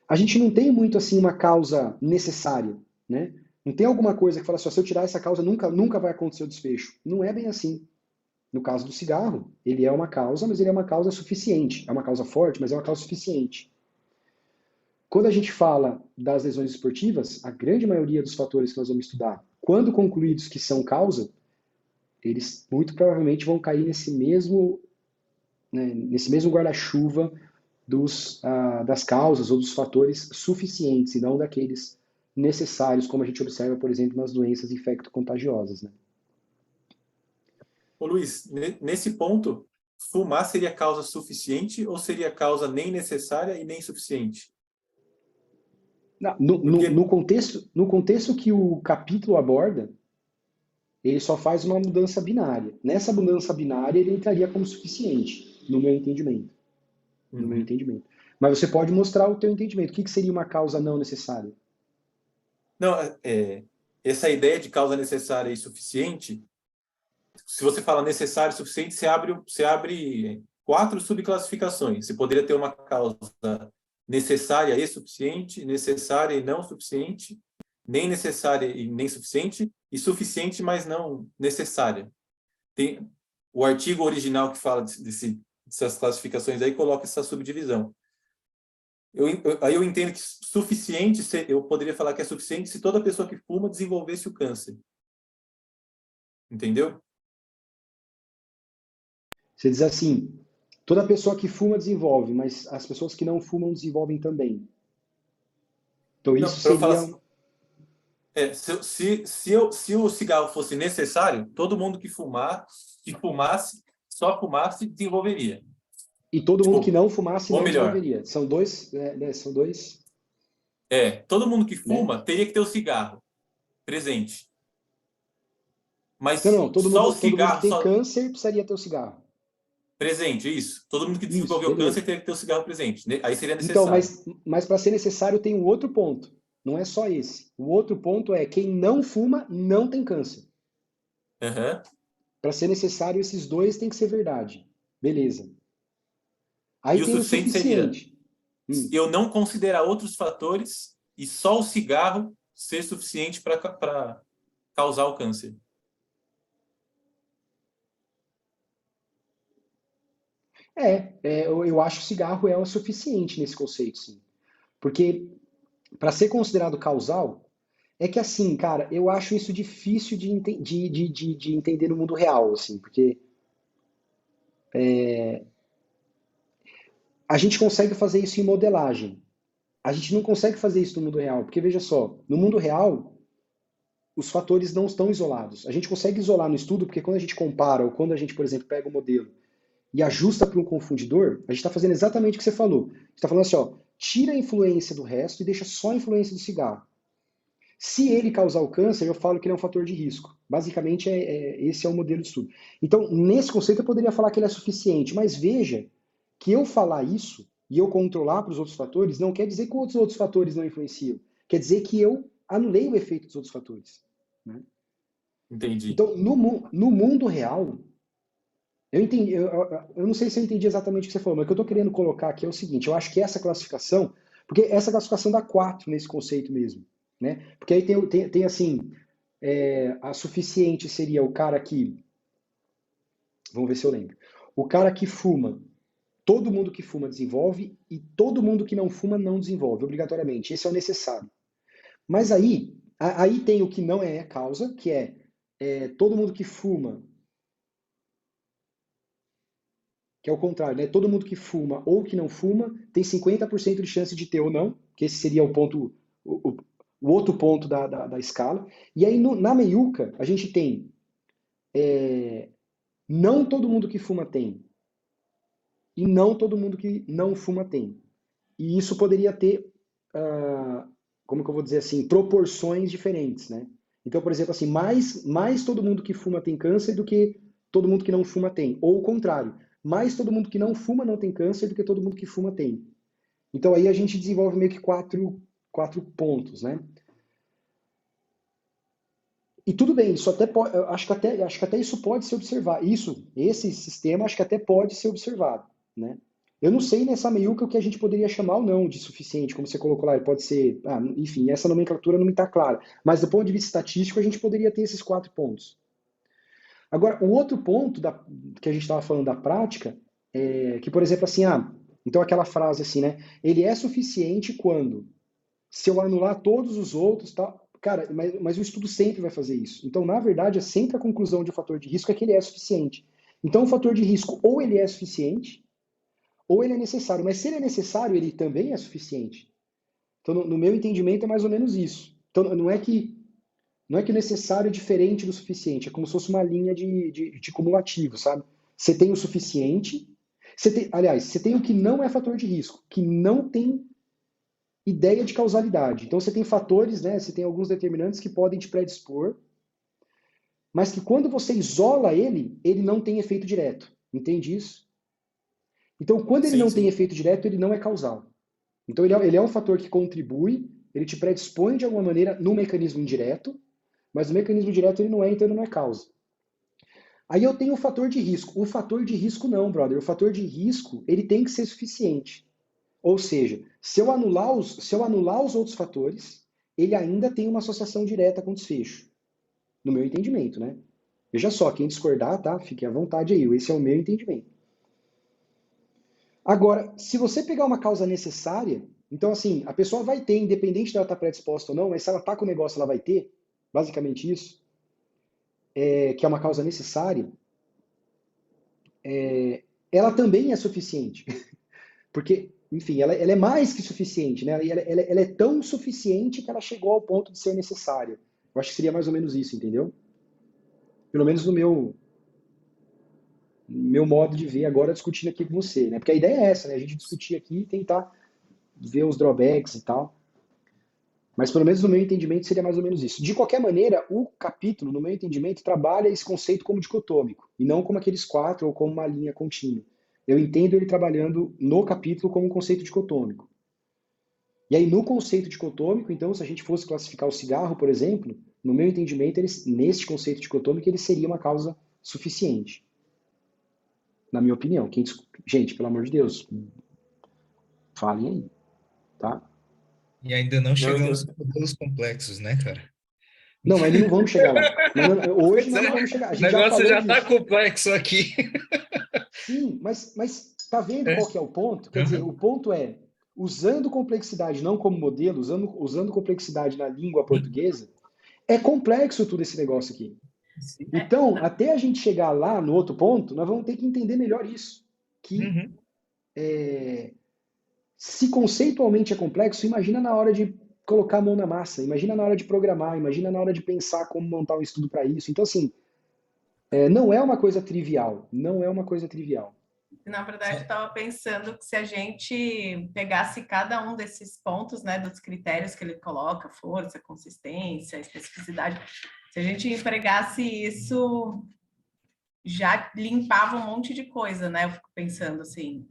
a gente não tem muito assim uma causa necessária, né? Não tem alguma coisa que fala assim, se eu tirar essa causa, nunca vai acontecer o desfecho. Não é bem assim. No caso do cigarro, ele é uma causa, mas ele é uma causa suficiente. É uma causa forte, mas é uma causa suficiente. Quando a gente fala das lesões esportivas, a grande maioria dos fatores que nós vamos estudar, quando concluídos que são causa, eles muito provavelmente vão cair nesse mesmo guarda-chuva das causas ou dos fatores suficientes, e não daqueles necessários, como a gente observa, por exemplo, nas doenças infecto-contagiosas, né? Ô Luiz, nesse ponto, fumar seria causa suficiente ou seria causa nem necessária e nem suficiente? No contexto que o capítulo aborda, ele só faz uma mudança binária. Nessa mudança binária, ele entraria como suficiente, no meu entendimento. No meu entendimento. Mas você pode mostrar o teu entendimento. O que seria uma causa não necessária? Não, essa ideia de causa necessária e suficiente, se você fala necessário e suficiente, você abre 4 subclassificações. Você poderia ter uma causa necessária e suficiente, necessária e não suficiente, nem necessária e nem suficiente, e suficiente, mas não necessária. Tem o artigo original que fala dessas classificações aí coloca essa subdivisão. Aí eu entendo que suficiente, eu poderia falar que é suficiente se toda pessoa que fuma desenvolvesse o câncer. Entendeu? Você diz assim, toda pessoa que fuma desenvolve, mas as pessoas que não fumam desenvolvem também. Então isso seria... Assim, se o cigarro fosse necessário, todo mundo que só fumasse, desenvolveria. E todo mundo que não fumasse não melhor, desenvolveria. São dois... todo mundo que fuma teria que ter o cigarro presente. Mas não, todo só mundo o cigarro... que tem câncer precisaria ter o cigarro. Presente, isso. Todo mundo que desenvolveu câncer teria que ter o cigarro presente. Aí seria necessário. Então, mas para ser necessário tem um outro ponto. Não é só esse. O outro ponto é quem não fuma não tem câncer. Uhum. Para ser necessário, esses dois têm que ser verdade. Beleza. Aí e tem o suficiente seria eu não considerar outros fatores e só o cigarro ser suficiente para causar o câncer. Eu acho que o cigarro é o suficiente nesse conceito, sim. Porque para ser considerado causal, é que assim, cara, eu acho isso difícil de entender no mundo real, assim, porque a gente consegue fazer isso em modelagem. A gente não consegue fazer isso no mundo real, porque veja só, no mundo real, os fatores não estão isolados. A gente consegue isolar no estudo, porque quando a gente compara, ou quando a gente, por exemplo, pega o modelo e ajusta para um confundidor, a gente está fazendo exatamente o que você falou. A gente está falando assim, ó, tira a influência do resto e deixa só a influência do cigarro. Se ele causar o câncer, eu falo que ele é um fator de risco. Basicamente, esse é o modelo de estudo. Então, nesse conceito, eu poderia falar que ele é suficiente, mas veja que eu falar isso e eu controlar para os outros fatores não quer dizer que os outros fatores não influenciam. Quer dizer que eu anulei o efeito dos outros fatores. Né? Entendi. Então, no mundo real, eu entendi, eu não sei se eu entendi exatamente o que você falou, mas o que eu estou querendo colocar aqui é o seguinte, eu acho que essa classificação, porque essa classificação dá 4 nesse conceito mesmo, né? Porque aí tem assim, a suficiente seria o cara que, vamos ver se eu lembro, o cara que fuma, todo mundo que fuma desenvolve e todo mundo que não fuma não desenvolve, obrigatoriamente, esse é o necessário. Mas aí tem o que não é causa, que é todo mundo que fuma, que é o contrário, né? Todo mundo que fuma ou que não fuma tem 50% de chance de ter ou não, que esse seria o ponto, o outro ponto da escala. E aí na meiuca a gente tem não todo mundo que fuma tem e não todo mundo que não fuma tem. E isso poderia ter, como que eu vou dizer assim, proporções diferentes, né? Então, por exemplo, assim, mais todo mundo que fuma tem câncer do que todo mundo que não fuma tem. Ou o contrário, mais todo mundo que não fuma não tem câncer do que todo mundo que fuma tem. Então aí a gente desenvolve meio que quatro pontos, né? E tudo bem, isso até pode, acho que até isso pode ser observado. Esse sistema acho que até pode ser observado, né? Eu não sei nessa meiuca o que a gente poderia chamar ou não de suficiente, como você colocou lá, pode ser, enfim, essa nomenclatura não me está clara. Mas do ponto de vista estatístico, a gente poderia ter esses 4 pontos. Agora, o outro ponto que a gente estava falando da prática, que, por exemplo, assim, então aquela frase assim, né? Ele é suficiente quando, se eu anular todos os outros, tá? Cara, mas o estudo sempre vai fazer isso. Então, na verdade, é sempre a conclusão de um fator de risco é que ele é suficiente. Então, o fator de risco ou ele é suficiente, ou ele é necessário. Mas se ele é necessário, ele também é suficiente. Então, no meu entendimento, é mais ou menos isso. Então, não é que o necessário é diferente do suficiente. É como se fosse uma linha de cumulativo, sabe? Você tem o suficiente. Aliás, você tem o que não é fator de risco, que não tem ideia de causalidade. Então, você tem fatores, né? Você tem alguns determinantes que podem te predispor, mas que quando você isola ele não tem efeito direto. Entende isso? Então, quando ele não tem efeito direto, ele não é causal. Então, ele é um fator que contribui, ele te predispõe de alguma maneira no mecanismo indireto, mas o mecanismo direto ele não é, então ele não é causa. Aí eu tenho o fator de risco. O fator de risco não, brother. O fator de risco, ele tem que ser suficiente. Ou seja, se eu anular os outros fatores, ele ainda tem uma associação direta com desfecho. No meu entendimento, né? Veja só, quem discordar, tá? Fique à vontade aí. Esse é o meu entendimento. Agora, se você pegar uma causa necessária, então assim, a pessoa vai ter, independente dela estar predisposta ou não, mas se ela está com o negócio, ela vai ter, basicamente isso, que é uma causa necessária, ela também é suficiente. Porque, enfim, ela é mais que suficiente, né? Ela é tão suficiente que ela chegou ao ponto de ser necessária. Eu acho que seria mais ou menos isso, entendeu? Pelo menos no meu modo de ver agora discutindo aqui com você, né? Porque a ideia é essa, né? A gente discutir aqui e tentar ver os drawbacks e tal. Mas pelo menos no meu entendimento seria mais ou menos isso. De qualquer maneira, o capítulo, no meu entendimento, trabalha esse conceito como dicotômico, e não como aqueles 4 ou como uma linha contínua. Eu entendo ele trabalhando no capítulo como um conceito dicotômico. E aí, no conceito dicotômico, então, se a gente fosse classificar o cigarro, por exemplo, no meu entendimento, neste conceito dicotômico, ele seria uma causa suficiente. Na minha opinião. Gente, pelo amor de Deus, falem aí, tá? E ainda não chegamos a modelos complexos, né, cara? Não, mas não vamos chegar lá. Hoje nós não vamos chegar. A O gente já negócio falou já disso. tá complexo aqui. Sim, mas tá vendo qual que é o ponto? Quer dizer, o ponto é, usando complexidade não como modelo, usando complexidade na língua portuguesa, é complexo tudo esse negócio aqui. Então, até a gente chegar lá no outro ponto, nós vamos ter que entender melhor isso. Que se conceitualmente é complexo, imagina na hora de colocar a mão na massa, imagina na hora de programar, imagina na hora de pensar como montar um estudo para isso. Então, assim, não é uma coisa trivial, não é uma coisa trivial. Na verdade, eu estava pensando que se a gente pegasse cada um desses pontos, né, dos critérios que ele coloca, força, consistência, especificidade, se a gente empregasse isso, já limpava um monte de coisa, né? Eu fico pensando assim,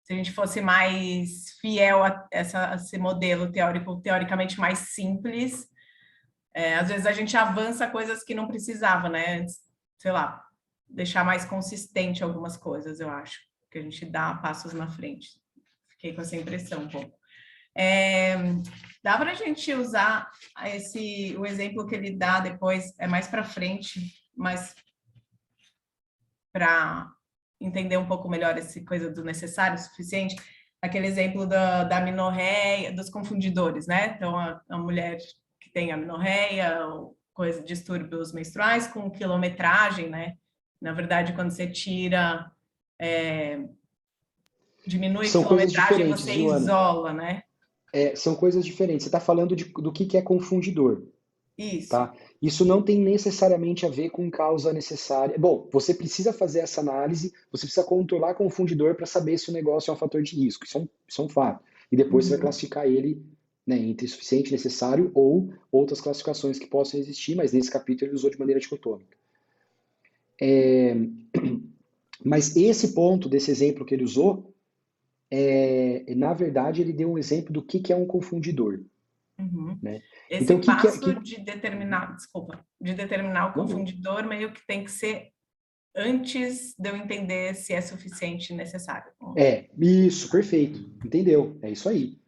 se a gente fosse mais fiel a esse modelo teórico, teoricamente mais simples, às vezes a gente avança coisas que não precisava, né? Sei lá, deixar mais consistente algumas coisas, eu acho, que a gente dá passos na frente. Fiquei com essa impressão um pouco. Dá para a gente usar o exemplo que ele dá depois, mais para frente, mas para entender um pouco melhor essa coisa do necessário, suficiente, aquele exemplo da amenorreia, dos confundidores, né? Então, a mulher que tem amenorreia, coisa, distúrbios menstruais com quilometragem, né? Na verdade, quando você tira, diminui a São coisas quilometragem, diferentes, você viu, Ana? isola, né? São coisas diferentes. Você está falando do que é confundidor, Isso. tá? Isso não tem necessariamente a ver com causa necessária. Bom, você precisa fazer essa análise, você precisa controlar confundidor para saber se o negócio é um fator de risco. Isso é um fato. E depois você vai classificar ele, né, entre suficiente, necessário ou outras classificações que possam existir, mas nesse capítulo ele usou de maneira dicotômica. Mas esse ponto desse exemplo que ele usou, na verdade, ele deu um exemplo do que é um confundidor. Né? Esse então, passo de determinar o Não. confundidor meio que tem que ser antes de eu entender se é suficiente e necessário. Isso, perfeito. Entendeu? É isso aí.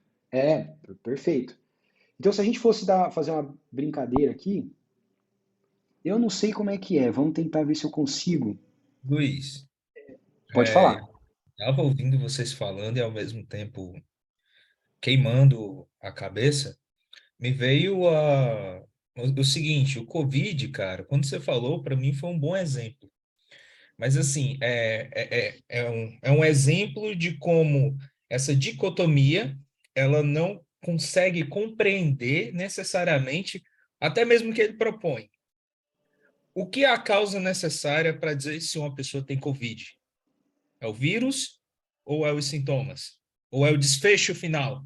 Perfeito. Então, se a gente fosse fazer uma brincadeira aqui, eu não sei como é que é. Vamos tentar ver se eu consigo. Luiz, Pode falar. estava ouvindo vocês falando e ao mesmo tempo queimando a cabeça, me veio o seguinte, o Covid, cara, quando você falou, para mim foi um bom exemplo. Mas, assim, é um exemplo de como essa dicotomia, ela não consegue compreender necessariamente, até mesmo o que ele propõe. O que é a causa necessária para dizer se uma pessoa tem Covid? É o vírus ou é os sintomas? Ou é o desfecho final?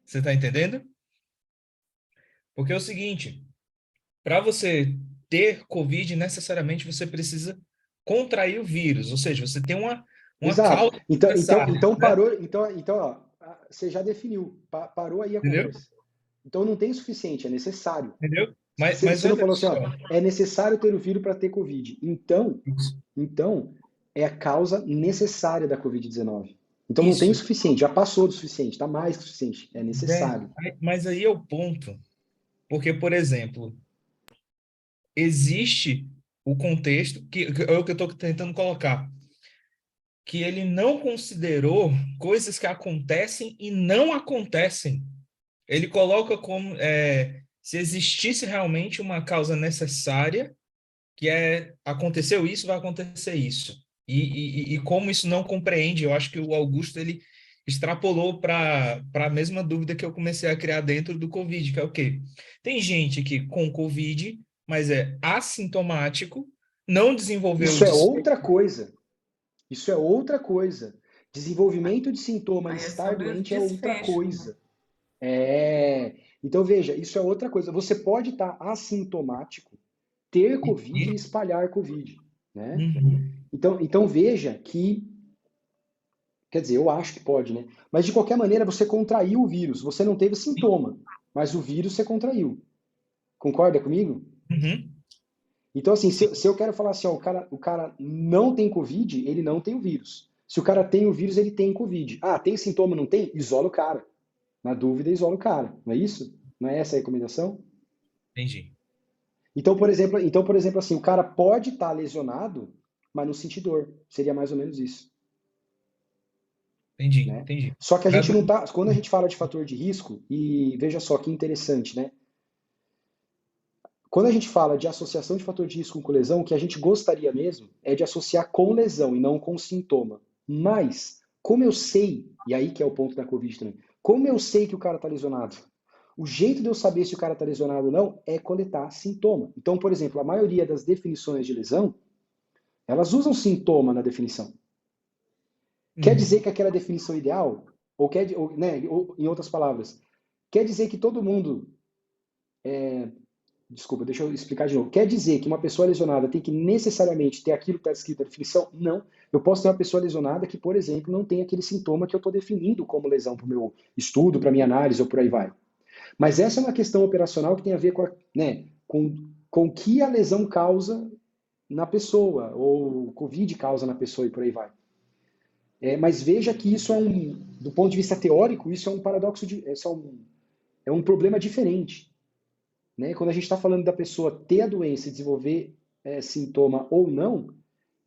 Você está entendendo? Porque é o seguinte, para você ter Covid, necessariamente você precisa contrair o vírus, ou seja, você tem uma Exato. causa necessária, Então né? parou. Então, ó, você já definiu. Parou aí a Entendeu? conversa. Então não tem o suficiente, é necessário. Entendeu? Mas Você não olha falou assim, só. ó, é necessário ter o vírus para ter Covid. Então, é a causa necessária da Covid-19. Então não tem o Isso. suficiente, já passou do suficiente, está mais que o suficiente, é necessário. Mas aí é o ponto. Porque, por exemplo, existe o contexto, que é o que eu estou tentando colocar, que ele não considerou coisas que acontecem e não acontecem. Ele coloca como se existisse realmente uma causa necessária, que aconteceu isso, vai acontecer isso. E como isso não compreende, eu acho que o Augusto ele extrapolou para a mesma dúvida que eu comecei a criar dentro do Covid, que é o quê? Tem gente que com Covid, mas é assintomático, não desenvolveu Isso é outra coisa. Isso é outra coisa. Desenvolvimento de sintoma e Aí é estar sobre o doente é outra desfecho, coisa. Então veja, isso é outra coisa. Você pode estar assintomático, ter Covid e espalhar Covid, né? Então veja que, quer dizer, eu acho que pode, né? Mas de qualquer maneira você contraiu o vírus. Você não teve sintoma, mas o vírus você contraiu. Concorda comigo? Uhum. Então, assim, se eu quero falar assim, ó, o cara não tem Covid, ele não tem o vírus. Se o cara tem o vírus, ele tem Covid. Ah, tem sintoma, não tem? Isola o cara. Na dúvida, isola o cara. Não é isso? Não é essa a recomendação? Entendi. Então, por exemplo, assim, o cara pode estar lesionado, mas não sentir dor. Seria mais ou menos isso. Né? Entendi. Só que a gente não tá. Quando a gente fala de fator de risco, e veja só que interessante, né? Quando a gente fala de associação de fator de risco com lesão, o que a gente gostaria mesmo é de associar com lesão e não com sintoma. Mas, como eu sei, e aí que é o ponto da Covid também, Como eu sei que o cara está lesionado? O jeito de eu saber se o cara está lesionado ou não é coletar sintoma. Então, por exemplo, a maioria das definições de lesão, elas usam sintoma na definição. Quer dizer que aquela definição ideal, ou, em outras palavras, quer dizer que todo mundo... Desculpa, deixa eu explicar de novo. Quer dizer que uma pessoa lesionada tem que necessariamente ter aquilo que está escrito na definição? Não. Eu posso ter uma pessoa lesionada que, por exemplo, não tem aquele sintoma que eu estou definindo como lesão para o meu estudo, para a minha análise ou por aí vai. Mas essa é uma questão operacional que tem a ver com o que a lesão causa na pessoa, ou o Covid causa na pessoa e por aí vai. Mas veja que isso do ponto de vista teórico, isso é um paradoxo, é um problema diferente. Né? Quando a gente está falando da pessoa ter a doença e desenvolver sintoma ou não,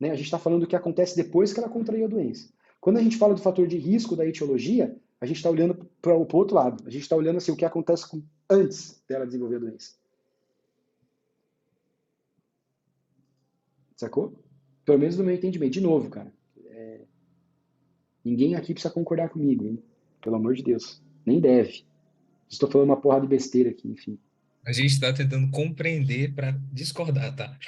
né, a gente está falando do que acontece depois que ela contraiu a doença. Quando a gente fala do fator de risco da etiologia, a gente está olhando para o outro lado. A gente está olhando assim, o que acontece antes dela desenvolver a doença. Sacou? Pelo menos no meu entendimento. De novo, cara. Ninguém aqui precisa concordar comigo, hein? Pelo amor de Deus. Nem deve. Estou falando uma porrada de besteira aqui, enfim. A gente está tentando compreender para discordar, tá?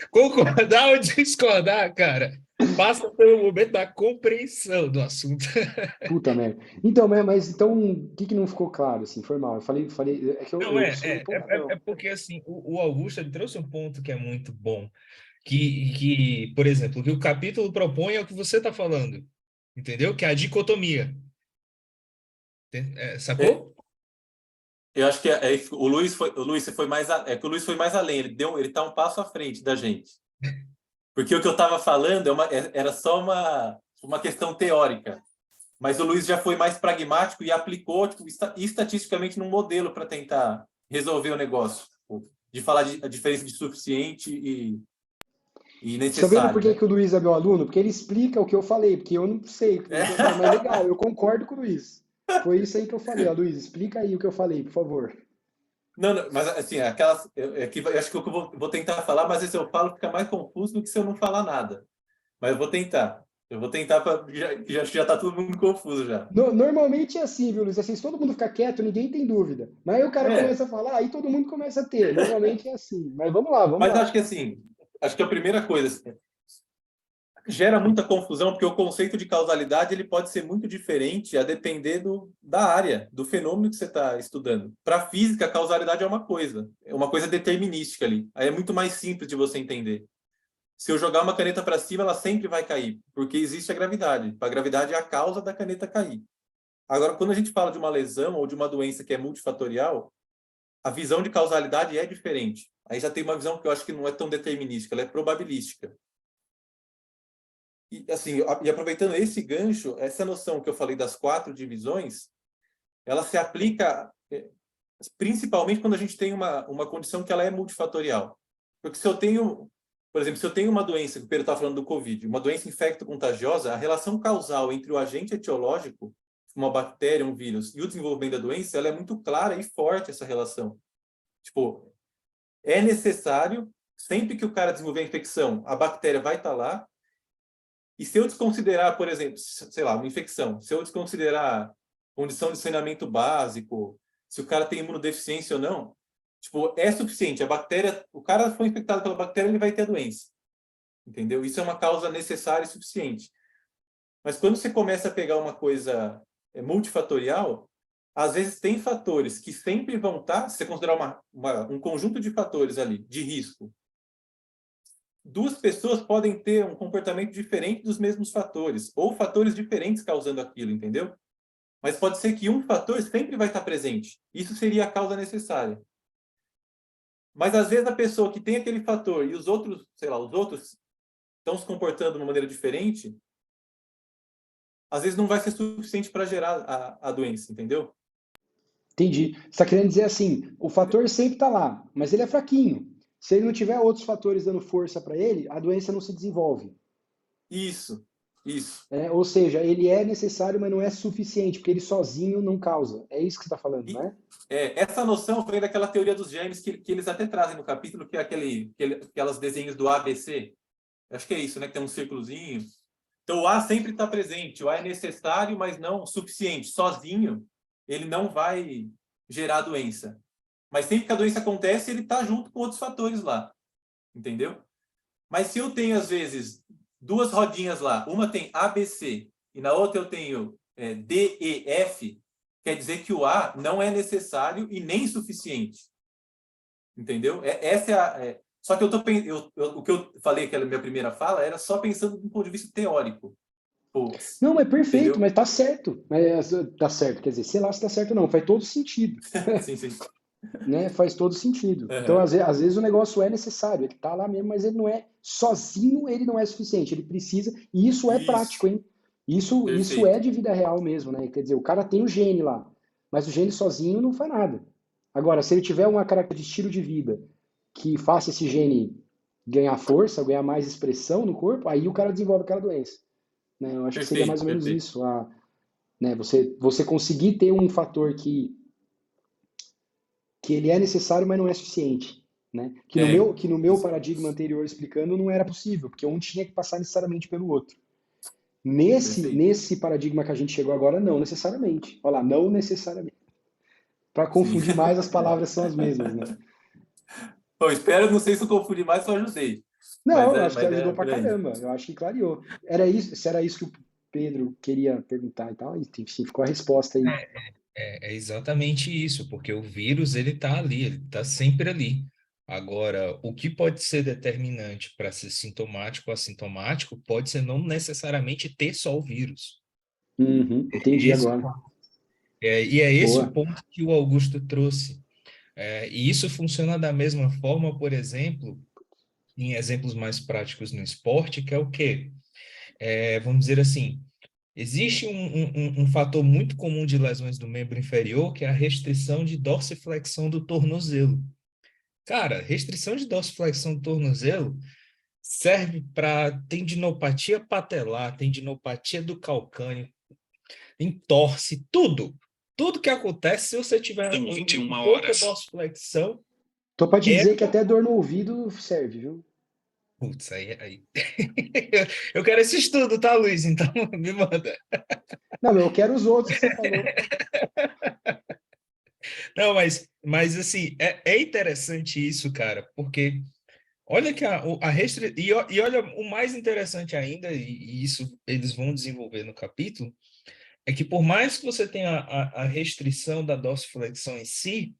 Concordar ou discordar, cara, passa pelo momento da compreensão do assunto. Puta merda. Então, mas então, o que não ficou claro, assim? Foi mal. Eu falei, é que eu sou empolgadão. É porque, assim, o Augusto ele trouxe um ponto que é muito bom, que, por exemplo, o que o capítulo propõe é o que você está falando, entendeu? Que é a dicotomia. Sacou? Eu acho que o Luiz foi mais que o Luiz foi mais além, ele tá um passo à frente da gente. Porque o que eu estava falando era só uma questão teórica. Mas o Luiz já foi mais pragmático e aplicou estatisticamente num modelo para tentar resolver o negócio. De falar a diferença de suficiente e necessário. Tá vendo por que o Luiz é meu aluno? Porque ele explica o que eu falei, porque eu não sei. Mas legal, eu concordo com o Luiz. Foi isso aí que eu falei. Luiz, explica aí o que eu falei, por favor. Não, mas assim, eu acho que eu vou tentar falar, mas se eu falo fica mais confuso do que se eu não falar nada. Mas eu vou tentar. Já tá todo mundo confuso já. Normalmente é assim, viu, Luiz? Assim, se todo mundo ficar quieto, ninguém tem dúvida. Mas aí o cara começa a falar, aí todo mundo começa a ter. Normalmente é assim. Mas vamos lá. Mas acho que assim, a primeira coisa gera muita confusão, porque o conceito de causalidade ele pode ser muito diferente a depender da área, do fenômeno que você está estudando. Para a física, a causalidade é uma coisa determinística ali. Aí é muito mais simples de você entender. Se eu jogar uma caneta para cima, ela sempre vai cair, porque existe a gravidade. A gravidade é a causa da caneta cair. Agora, quando a gente fala de uma lesão ou de uma doença que é multifatorial, a visão de causalidade é diferente. Aí já tem uma visão que eu acho que não é tão determinística, ela é probabilística. E, assim, e aproveitando esse gancho, essa noção que eu falei das 4 divisões, ela se aplica principalmente quando a gente tem uma condição que ela é multifatorial. Porque se eu tenho, por exemplo, se eu tenho uma doença, que o Pedro está falando do Covid, uma doença infecto-contagiosa, a relação causal entre o agente etiológico, uma bactéria, um vírus, e o desenvolvimento da doença, ela é muito clara e forte, essa relação. Tipo, é necessário, sempre que o cara desenvolver a infecção, a bactéria vai estar lá. E se eu desconsiderar, por exemplo, sei lá, uma infecção, se eu desconsiderar condição de saneamento básico, se o cara tem imunodeficiência ou não, tipo, é suficiente. A bactéria, o cara foi infectado pela bactéria, ele vai ter a doença. Entendeu? Isso é uma causa necessária e suficiente. Mas quando você começa a pegar uma coisa multifatorial, às vezes tem fatores que sempre vão estar, se você considerar um conjunto de fatores ali, de risco, 2 pessoas podem ter um comportamento diferente dos mesmos fatores, ou fatores diferentes causando aquilo, entendeu? Mas pode ser que um fator sempre vai estar presente. Isso seria a causa necessária. Mas às vezes a pessoa que tem aquele fator e os outros, sei lá, os outros estão se comportando de uma maneira diferente, às vezes não vai ser suficiente para gerar a doença, entendeu? Entendi. Você está querendo dizer assim, o fator sempre está lá, mas ele é fraquinho. Se ele não tiver outros fatores dando força para ele, a doença não se desenvolve. Isso. Ou seja, ele é necessário, mas não é suficiente, porque ele sozinho não causa. É isso que você está falando, não é? Essa noção foi daquela teoria dos genes que eles até trazem no capítulo, que é aquelas desenhos do ABC. Acho que é isso, né? Que tem um círculozinho. Então, o A sempre está presente. O A é necessário, mas não suficiente. Sozinho, ele não vai gerar doença. Mas sempre que a doença acontece, ele está junto com outros fatores lá. Entendeu? Mas se eu tenho, às vezes, duas rodinhas lá, uma tem A, B, C, e na outra eu tenho D, E, F, quer dizer que o A não é necessário e nem suficiente. Entendeu? Essa é a... Só que o que eu falei, que era a minha primeira fala, era só pensando do ponto de vista teórico. Pô, Não, mas perfeito, entendeu? mas tá certo. Mas, tá certo, quer dizer, sei lá se tá certo ou não, faz todo sentido. Sim, sim. Né? Faz todo sentido. Então, Uhum. às vezes o negócio é necessário, ele tá lá mesmo, mas ele não é sozinho, ele não é suficiente, ele precisa, e isso é prático, Isso, hein? Isso é perfeito. de vida real mesmo, né? Quer dizer, o cara tem o gene lá, mas o gene sozinho não faz nada. Agora, se ele tiver uma característica de estilo de vida que faça esse gene ganhar força, ganhar mais expressão no corpo, aí o cara desenvolve aquela doença. Né? Eu acho que seria mais Perfeito, ou menos perfeito. isso, né? Você conseguir ter um fator que ele é necessário, mas não é suficiente. Né? Que no meu Isso, paradigma anterior explicando não era possível, porque um tinha que passar necessariamente pelo outro. Nesse, perfeito. nesse paradigma que a gente chegou agora, não necessariamente. Olha lá, não necessariamente. Para Sim. confundir mais, as palavras são as mesmas, né? Bom, espero, não sei se eu confundi mais, só ajudei. Não, eu acho que Mas ajudou é pra por aí. caramba. Eu acho que clareou. Era isso, se era isso que o Pedro queria perguntar e tal, e enfim, ficou a resposta aí. É exatamente isso, porque o vírus ele está ali, ele está sempre ali. Agora, o que pode ser determinante para ser sintomático ou assintomático pode ser não necessariamente ter só o vírus. Uhum, entendi Esse, agora. e é esse o Boa. ponto que o Augusto trouxe. E isso funciona da mesma forma, por exemplo, em exemplos mais práticos no esporte, que é o quê? Vamos dizer assim, existe um fator muito comum de lesões do membro inferior, que é a restrição de dorsiflexão do tornozelo. Cara, restrição de dorsiflexão do tornozelo serve para tendinopatia patelar, tendinopatia do calcâneo, entorse, tudo. Tudo que acontece se você tiver pouca dorsiflexão, Tô pra te é... dizer que até dor no ouvido serve, viu? Putz, aí. Eu quero esse estudo, tá, Luiz? Então me manda. Não, eu quero os outros que você falou. Não, mas assim, é interessante isso, cara, porque olha que e olha, o mais interessante ainda, e isso eles vão desenvolver no capítulo, é que por mais que você tenha a restrição da dorsiflexão em si,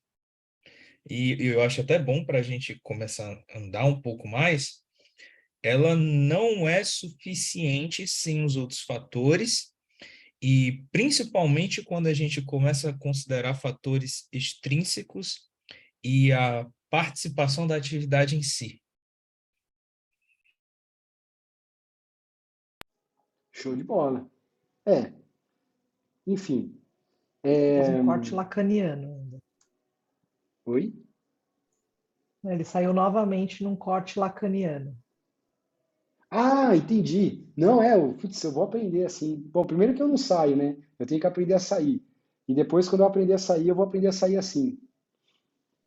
e eu acho até bom para a gente começar a andar um pouco mais, ela não é suficiente sem os outros fatores, e principalmente quando a gente começa a considerar fatores extrínsecos e a participação da atividade em si. Show de bola. É, enfim. Faz um corte lacaniano ainda. Oi? Ele saiu novamente num corte lacaniano. Ah, entendi. Não, putz, eu vou aprender assim. Bom, primeiro que eu não saio, né? Eu tenho que aprender a sair. E depois, quando eu aprender a sair, eu vou aprender a sair assim.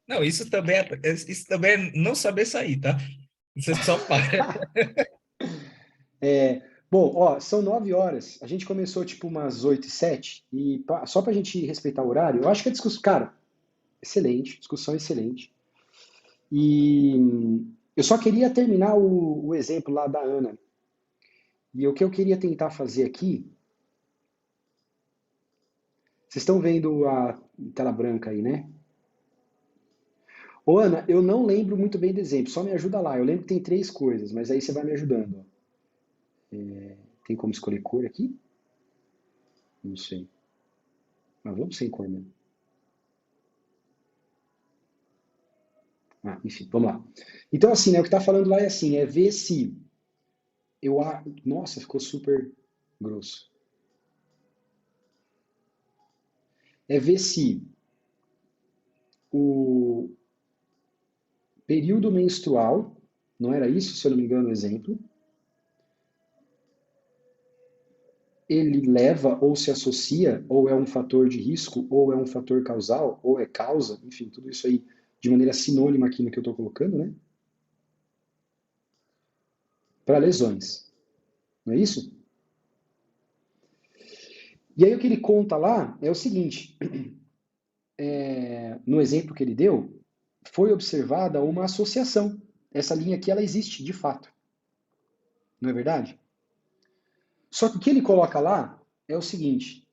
Não, isso também é não saber sair, tá? Você só para. Bom, ó, são 9 horas. A gente começou tipo umas 8h07. Só pra gente respeitar o horário, eu acho que a discussão, cara, excelente, discussão excelente. E eu só queria terminar o exemplo lá da Ana. E o que eu queria tentar fazer aqui, vocês estão vendo a tela branca aí, né? Ô, Ana, eu não lembro muito bem do exemplo, só me ajuda lá. Eu lembro que tem 3 coisas, mas aí você vai me ajudando. Ó. Tem como escolher cor aqui? Não sei. Mas vamos sem cor mesmo. Ah, enfim, vamos lá. Então, assim, né, o que está falando lá é assim, é ver se Nossa, ficou super grosso. É ver se o período menstrual, não era isso, se eu não me engano, o exemplo, ele leva ou se associa, ou é um fator de risco, ou é um fator causal, ou é causa, enfim, tudo isso aí de maneira sinônima aqui no que eu estou colocando, né? Para lesões. Não é isso? E aí o que ele conta lá é o seguinte, no exemplo que ele deu, foi observada uma associação. Essa linha aqui, ela existe, de fato. Não é verdade? Só que o que ele coloca lá é o seguinte,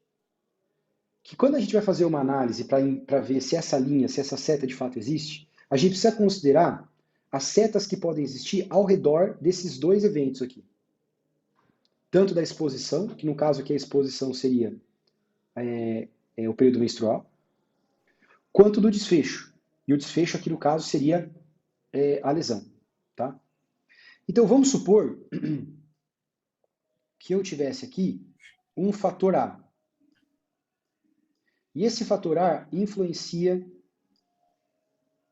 que quando a gente vai fazer uma análise para ver se essa linha, se essa seta de fato existe, a gente precisa considerar as setas que podem existir ao redor desses dois eventos aqui. Tanto da exposição, que no caso aqui a exposição seria o período menstrual, quanto do desfecho. E o desfecho aqui no caso seria a lesão. Tá? Então vamos supor que eu tivesse aqui um fator A. E esse fator A influencia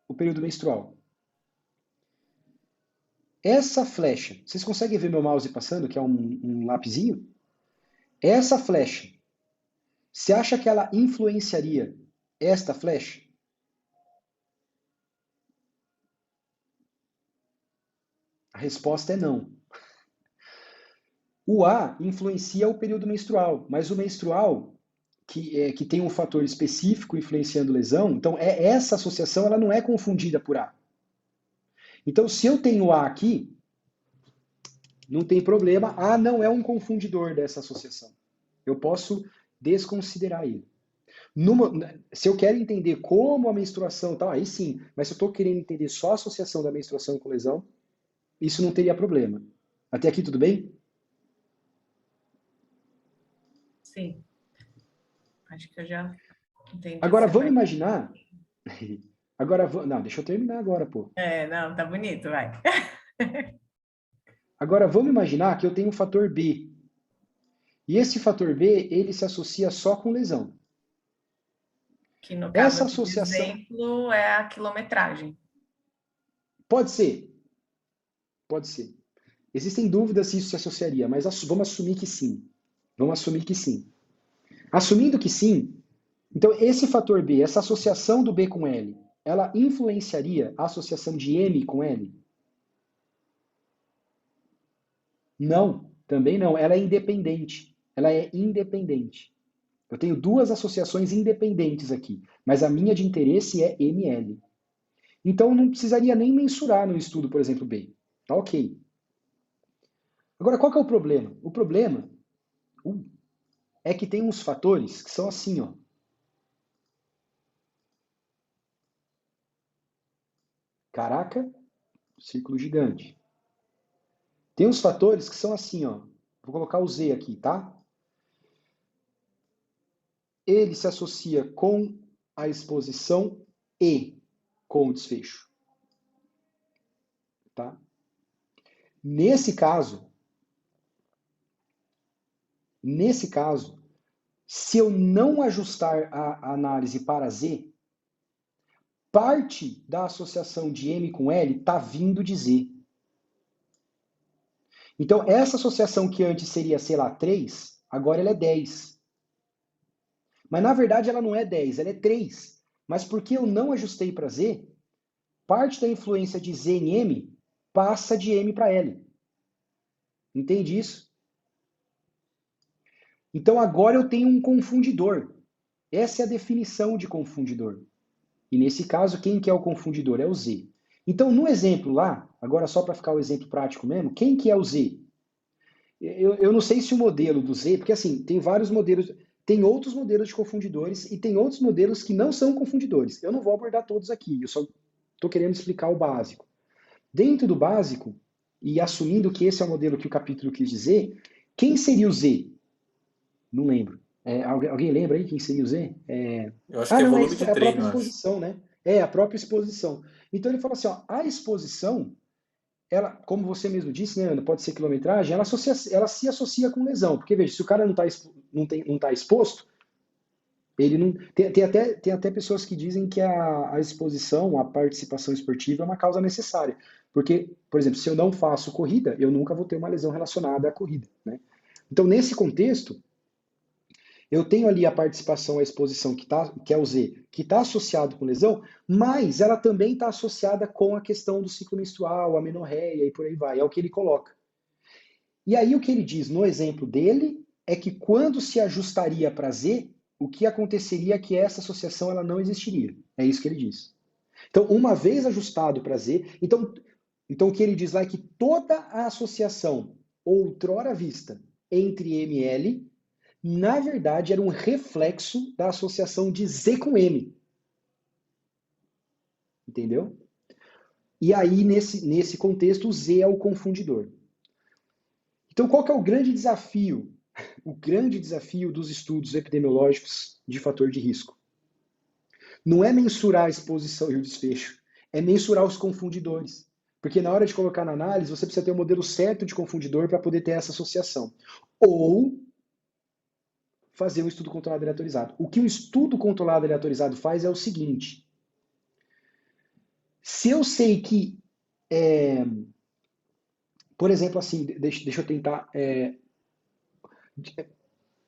o período menstrual. Essa flecha, vocês conseguem ver meu mouse passando, que é um lapisinho? Essa flecha, você acha que ela influenciaria esta flecha? A resposta é não. O A influencia o período menstrual, mas o menstrual, que tem um fator específico influenciando lesão, então essa associação ela não é confundida por A. Então, se eu tenho A aqui, não tem problema, A não é um confundidor dessa associação. Eu posso desconsiderar ele. Se eu quero entender como a menstruação tal, aí sim, mas se eu estou querendo entender só a associação da menstruação com lesão, isso não teria problema. Até aqui tudo bem? Sim. Acho que eu já entendi. Agora vamos imaginar... Não, deixa eu terminar agora, pô. Não, tá bonito, vai. Agora vamos imaginar que eu tenho um fator B. E esse fator B, ele se associa só com lesão. Que no caso Essa aqui, associação... exemplo, é a quilometragem. Pode ser. Pode ser. Existem dúvidas se isso se associaria, mas vamos assumir que sim. Vamos assumir que sim. Assumindo que sim, então esse fator B, essa associação do B com L, ela influenciaria a associação de M com L? Não, também não. Ela é independente. Ela é independente. Eu tenho duas associações independentes aqui, mas a minha de interesse é ML. Então eu não precisaria nem mensurar no estudo, por exemplo, B. Tá ok. Agora, qual que é o problema? O problema é que tem uns fatores que são assim, ó. Caraca, círculo gigante. Tem uns fatores que são assim, ó. Vou colocar o Z aqui, tá? Ele se associa com a exposição e com o desfecho. Tá? Nesse caso, se eu não ajustar a análise para Z, parte da associação de M com L está vindo de Z. Então, essa associação que antes seria, sei lá, 3, agora ela é 10. Mas, na verdade, ela não é 10, ela é 3. Mas porque eu não ajustei para Z, parte da influência de Z em M passa de M para L. Entende isso? Então, agora eu tenho um confundidor. Essa é a definição de confundidor. E, nesse caso, quem que é o confundidor? É o Z. Então, no exemplo lá, agora só para ficar o exemplo prático mesmo, quem que é o Z? Eu não sei se o modelo do Z, porque assim, tem vários modelos, tem outros modelos de confundidores e tem outros modelos que não são confundidores. Eu não vou abordar todos aqui, eu só estou querendo explicar o básico. Dentro do básico, e assumindo que esse é o modelo que o capítulo quis dizer, quem seria o Z? Não lembro. Alguém lembra aí quem seria o Z? Eu acho que é volume de a própria treino, exposição, né? É, a própria exposição. Então ele fala assim, ó, a exposição, ela, como você mesmo disse, né, Ana, pode ser quilometragem, ela se associa com lesão. Porque, veja, se o cara não tá exposto, ele não. Tem até pessoas que dizem que a exposição, a participação esportiva é uma causa necessária. Porque, por exemplo, se eu não faço corrida, eu nunca vou ter uma lesão relacionada à corrida. Né? Então, nesse contexto, eu tenho ali a participação, a exposição, que é o Z, que está associado com lesão, mas ela também está associada com a questão do ciclo menstrual, amenorreia e por aí vai. É o que ele coloca. E aí o que ele diz no exemplo dele é que quando se ajustaria para Z, o que aconteceria é que essa associação ela não existiria. É isso que ele diz. Então, uma vez ajustado para Z, então o que ele diz lá é que toda a associação outrora vista entre M e L, na verdade, era um reflexo da associação de Z com M. Entendeu? E aí, nesse contexto, o Z é o confundidor. Então, qual que é o grande desafio? O grande desafio dos estudos epidemiológicos de fator de risco não é mensurar a exposição e o desfecho, é mensurar os confundidores. Porque na hora de colocar na análise, você precisa ter o modelo certo de confundidor para poder ter essa associação. Ou fazer um estudo controlado aleatorizado. O que um estudo controlado aleatorizado faz é o seguinte. Se eu sei que, por exemplo, assim, deixa eu tentar...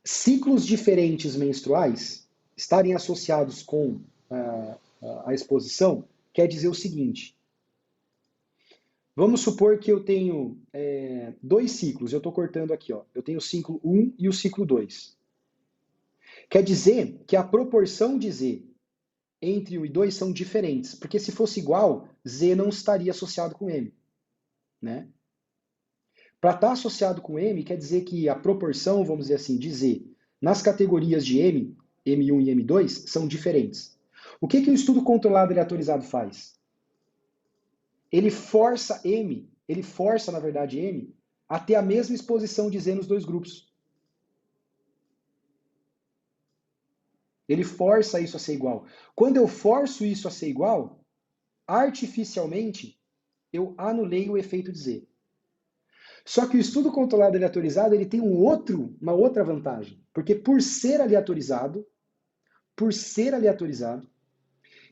ciclos diferentes menstruais estarem associados com a exposição, quer dizer o seguinte. Vamos supor que eu tenho 2 ciclos, eu estou cortando aqui, ó. Eu tenho o ciclo 1 e o ciclo 2. Quer dizer que a proporção de Z entre 1 e 2 são diferentes, porque se fosse igual, Z não estaria associado com M. Né? Para estar associado com M, quer dizer que a proporção, vamos dizer assim, de Z nas categorias de M, M1 e M2, são diferentes. O que o estudo controlado aleatorizado faz? Ele força M, na verdade, M, a ter a mesma exposição de Z nos 2 grupos. Ele força isso a ser igual. Quando eu forço isso a ser igual, artificialmente, eu anulei o efeito de Z. Só que o estudo controlado aleatorizado ele tem uma outra vantagem. Porque por ser aleatorizado,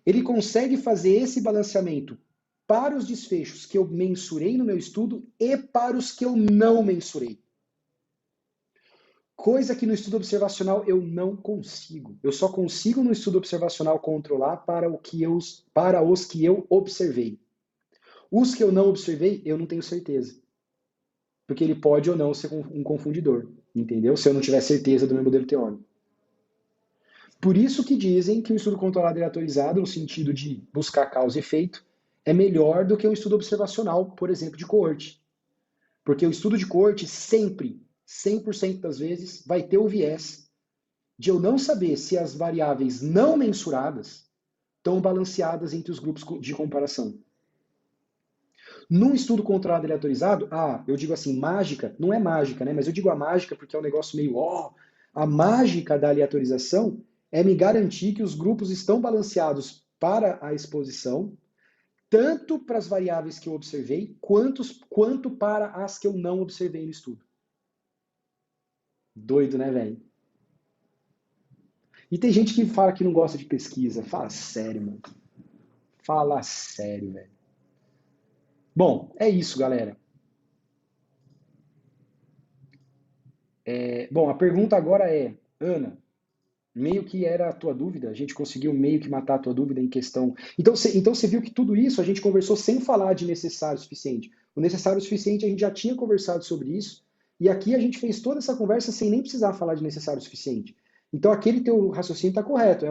ele consegue fazer esse balanceamento para os desfechos que eu mensurei no meu estudo e para os que eu não mensurei. Coisa que no estudo observacional eu não consigo. Eu só consigo no estudo observacional controlar para os que eu observei. Os que eu não observei, eu não tenho certeza. Porque ele pode ou não ser um confundidor, entendeu? Se eu não tiver certeza do meu modelo teórico. Por isso que dizem que o estudo controlado aleatorizado, no sentido de buscar causa e efeito, é melhor do que o estudo observacional, por exemplo, de coorte. Porque o estudo de coorte sempre, 100% das vezes, vai ter o viés de eu não saber se as variáveis não mensuradas estão balanceadas entre os grupos de comparação. Num estudo controlado aleatorizado, eu digo assim, mágica, não é mágica, né? Mas eu digo a mágica porque é um negócio meio a mágica da aleatorização é me garantir que os grupos estão balanceados para a exposição, tanto para as variáveis que eu observei, quanto para as que eu não observei no estudo. Doido, né, velho? E tem gente que fala que não gosta de pesquisa. Fala sério, mano. Fala sério, velho. Bom, é isso, galera. Bom, a pergunta agora é, Ana, meio que era a tua dúvida, a gente conseguiu meio que matar a tua dúvida em questão. Então você viu que tudo isso a gente conversou sem falar de necessário suficiente. O necessário suficiente a gente já tinha conversado sobre isso, e aqui a gente fez toda essa conversa sem nem precisar falar de necessário suficiente. Então aquele teu raciocínio está correto.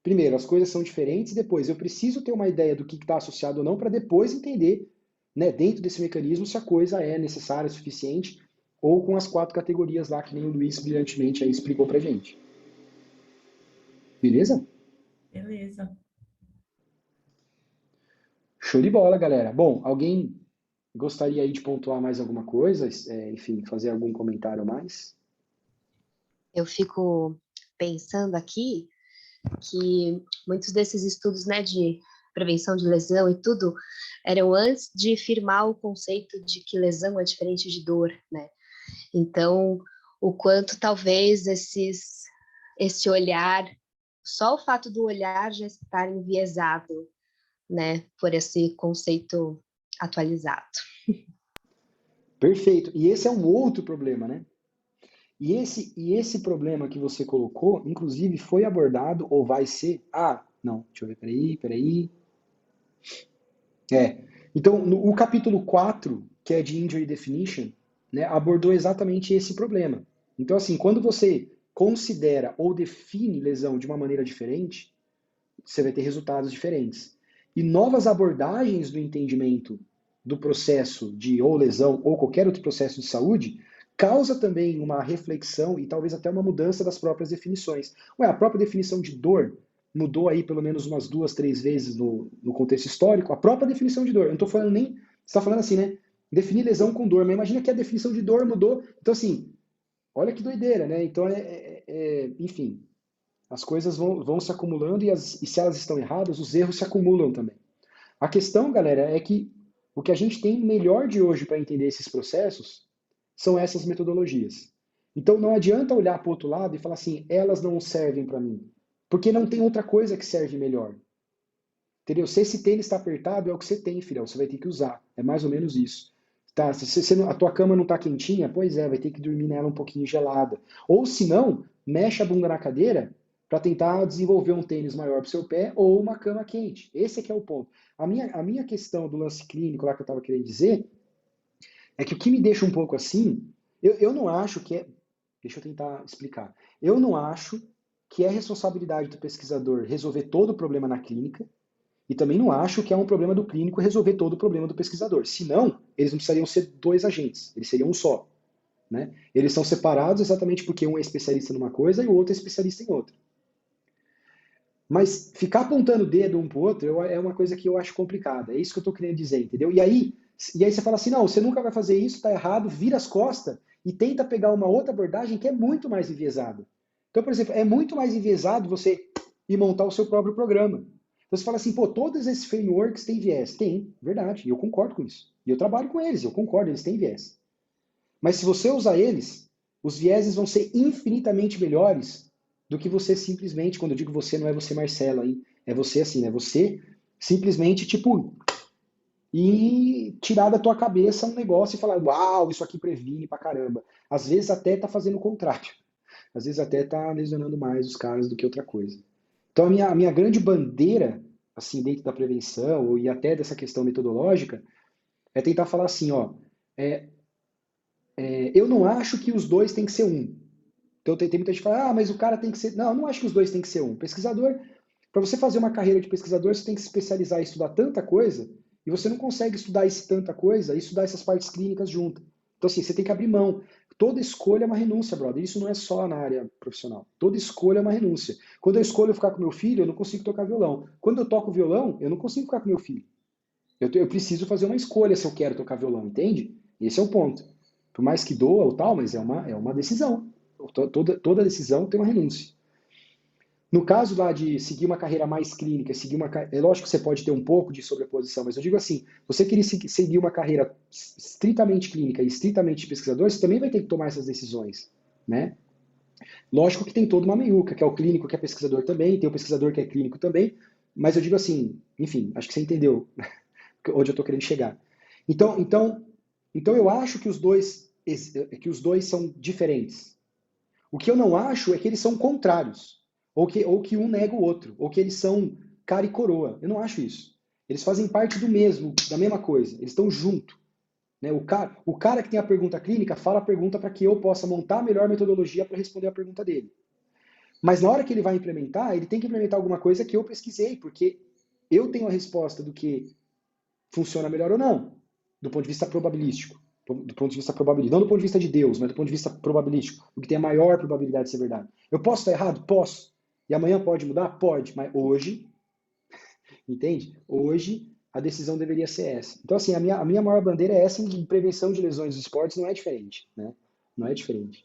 Primeiro, as coisas são diferentes, depois eu preciso ter uma ideia do que está associado ou não para depois entender, né, dentro desse mecanismo, se a coisa é necessária, suficiente, ou com as 4 categorias lá que nem o Luiz brilhantemente aí explicou pra gente. Beleza? Beleza. Show de bola, galera. Bom, alguém gostaria aí de pontuar mais alguma coisa? Enfim, fazer algum comentário a mais? Eu fico pensando aqui que muitos desses estudos, né, de prevenção de lesão e tudo, eram antes de firmar o conceito de que lesão é diferente de dor, né? Então, o quanto talvez esse olhar, só o fato do olhar já estar enviesado, né, por esse conceito atualizado. Perfeito. E esse é um outro problema, né? E esse problema que você colocou, inclusive, foi abordado ou vai ser... não, deixa eu ver, peraí. Então, o capítulo 4, que é de Injury Definition, né, abordou exatamente esse problema. Então, assim, quando você considera ou define lesão de uma maneira diferente, você vai ter resultados diferentes. E novas abordagens do entendimento do processo de ou lesão ou qualquer outro processo de saúde causa também uma reflexão e talvez até uma mudança das próprias definições. Ué, a própria definição de dor mudou aí pelo menos umas 2, 3 vezes no contexto histórico. A própria definição de dor. Eu não estou falando nem... Você está falando assim, né? Definir lesão com dor. Mas imagina que a definição de dor mudou. Então, assim, olha que doideira, né? Então, enfim, as coisas vão se acumulando e se elas estão erradas, os erros se acumulam também. A questão, galera, é que o que a gente tem melhor de hoje para entender esses processos são essas metodologias. Então não adianta olhar para o outro lado e falar assim, elas não servem para mim. Porque não tem outra coisa que serve melhor. Entendeu? Se esse tênis está apertado, é o que você tem, filhão. Você vai ter que usar. É mais ou menos isso. Tá? Se a tua cama não está quentinha, pois é, vai ter que dormir nela um pouquinho gelada. Ou se não, mexe a bunda na cadeira para tentar desenvolver um tênis maior para o seu pé ou uma cama quente. Esse aqui é o ponto. A minha questão do lance clínico lá que eu estava querendo dizer é que o que me deixa um pouco assim, eu não acho que é... Deixa eu tentar explicar. Eu não acho que é responsabilidade do pesquisador resolver todo o problema na clínica e também não acho que é um problema do clínico resolver todo o problema do pesquisador. Senão, eles não precisariam ser 2 agentes, eles seriam um só. Né? Eles são separados exatamente porque um é especialista numa coisa e o outro é especialista em outra. Mas ficar apontando o dedo um para o outro é uma coisa que eu acho complicada. É isso que eu estou querendo dizer, entendeu? E aí você fala assim, não, você nunca vai fazer isso, está errado, vira as costas e tenta pegar uma outra abordagem que é muito mais enviesada. Então, por exemplo, é muito mais enviesado você ir montar o seu próprio programa. Então você fala assim, pô, todos esses frameworks têm viés. Tem, verdade, e eu concordo com isso. E eu trabalho com eles, eu concordo, eles têm viés. Mas se você usar eles, os vieses vão ser infinitamente melhores do que você simplesmente, quando eu digo você, não é você, Marcelo, aí, é você assim, né? Você simplesmente, tipo, e tirar da tua cabeça um negócio e falar, uau, isso aqui previne pra caramba. Às vezes até tá fazendo o contrário. Às vezes até tá lesionando mais os caras do que outra coisa. Então a minha grande bandeira, assim, dentro da prevenção e até dessa questão metodológica, é tentar falar assim, ó, eu não acho que os dois têm que ser um. Então tem muita gente que fala, mas o cara tem que ser... Não, eu não acho que os dois têm que ser um. Pesquisador, para você fazer uma carreira de pesquisador, você tem que se especializar e estudar tanta coisa, e você não consegue estudar esse tanta coisa e estudar essas partes clínicas junto. Então assim, você tem que abrir mão. Toda escolha é uma renúncia, brother. Isso não é só na área profissional. Toda escolha é uma renúncia. Quando eu escolho ficar com meu filho, eu não consigo tocar violão. Quando eu toco violão, eu não consigo ficar com meu filho. Eu preciso fazer uma escolha se eu quero tocar violão, entende? Esse é o ponto. Por mais que doa ou tal, mas é uma decisão. Toda decisão tem uma renúncia. No caso lá de seguir uma carreira mais clínica, é lógico que você pode ter um pouco de sobreposição, mas eu digo assim, você querer seguir uma carreira estritamente clínica e estritamente pesquisador, você também vai ter que tomar essas decisões, né? Lógico que tem toda uma meiuca, que é o clínico que é pesquisador também, tem o pesquisador que é clínico também, mas eu digo assim, enfim, acho que você entendeu onde eu estou querendo chegar. Então eu acho que os dois são diferentes. O que eu não acho é que eles são contrários, ou que um nega o outro, ou que eles são cara e coroa. Eu não acho isso. Eles fazem parte da mesma coisa, eles estão juntos. Né? O cara que tem a pergunta clínica fala a pergunta para que eu possa montar a melhor metodologia para responder a pergunta dele. Mas na hora que ele vai implementar, ele tem que implementar alguma coisa que eu pesquisei, porque eu tenho a resposta do que funciona melhor ou não, do ponto de vista probabilístico. Do ponto de vista probabilístico. Não do ponto de vista de Deus, mas do ponto de vista probabilístico. O que tem a maior probabilidade de ser verdade. Eu posso estar errado? Posso. E amanhã pode mudar? Pode. Mas hoje, entende? Hoje, a decisão deveria ser essa. Então, assim, a minha maior bandeira é essa, de prevenção de lesões dos esportes não é diferente, né? Não é diferente.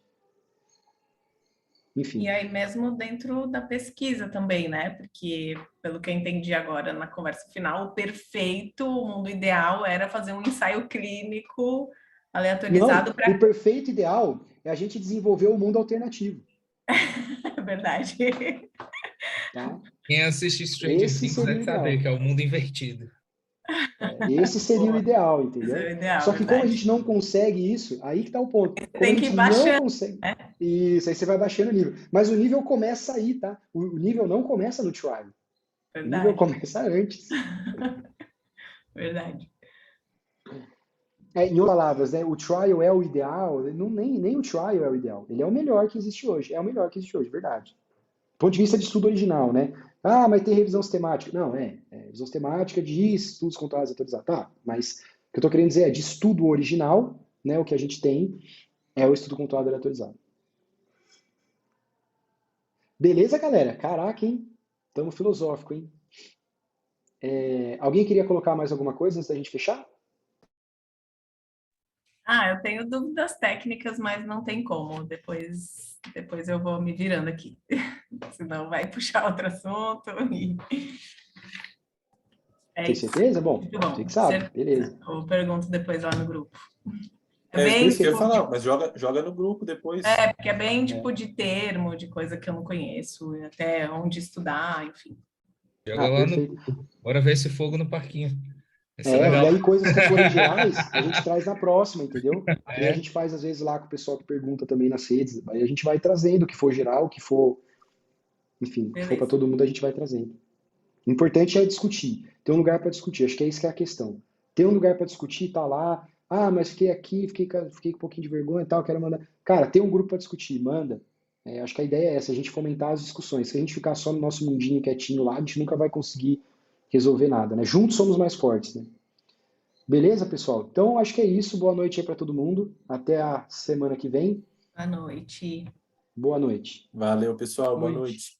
Enfim. E aí mesmo dentro da pesquisa também, né? Porque, pelo que eu entendi agora na conversa final, o perfeito, o mundo ideal era fazer um ensaio clínico aleatorizado para... O perfeito ideal é a gente desenvolver o mundo alternativo. É verdade. Tá? Quem assiste Stranger Things vai saber que é o mundo invertido. Esse seria o ideal, entendeu? Esse é o ideal, só que verdade. como a gente não consegue isso, aí que tá o ponto. Como tem que ir baixando. Não consegue... Isso, aí você vai baixando o nível. Mas o nível começa aí, tá? O nível não começa no trial. Verdade. O nível começa antes. Verdade. Em outras palavras, né, o trial é o ideal, não, nem o trial é o ideal. Ele é o melhor que existe hoje. É o melhor que existe hoje, verdade. Do ponto de vista de estudo original, né? Ah, mas tem revisão sistemática. Não, revisão sistemática de estudos controlados e atualizados. Tá, mas o que eu estou querendo dizer é de estudo original, né? O que a gente tem é o estudo controlado e atualizado. Beleza, galera? Caraca, hein? Tamo filosófico, hein? Alguém queria colocar mais alguma coisa antes da gente fechar? Eu tenho dúvidas técnicas, mas não tem como. Depois eu vou me virando aqui. Senão vai puxar outro assunto. É Tem isso. certeza? Bom, Muito bom. você que sabe. Beleza. Eu pergunto depois lá no grupo. Isso que eu ia falar, mas joga no grupo depois. Porque é bem tipo de termo, de coisa que eu não conheço, até onde estudar, enfim. Joga lá perfeito. Bora ver esse fogo no parquinho. Vai E legal. aí coisas que forem gerais, a gente traz na próxima, entendeu? Que nem a gente faz às vezes lá com o pessoal que pergunta também nas redes. Aí a gente vai trazendo o que for geral, o que for, enfim, o que for para todo mundo, a gente vai trazendo. O importante é discutir. Ter um lugar para discutir. Acho que é isso que é a questão. Ter um lugar para discutir, tá lá. Ah, mas fiquei aqui, fiquei com um pouquinho de vergonha e tal, quero mandar. Cara, tem um grupo para discutir, manda. Acho que a ideia é essa, a gente fomentar as discussões. Se a gente ficar só no nosso mundinho quietinho lá, a gente nunca vai conseguir resolver nada, né? Juntos somos mais fortes, né? Beleza, pessoal? Então, acho que é isso. Boa noite aí para todo mundo. Até a semana que vem. Boa noite. Boa noite. Valeu, pessoal. Boa noite.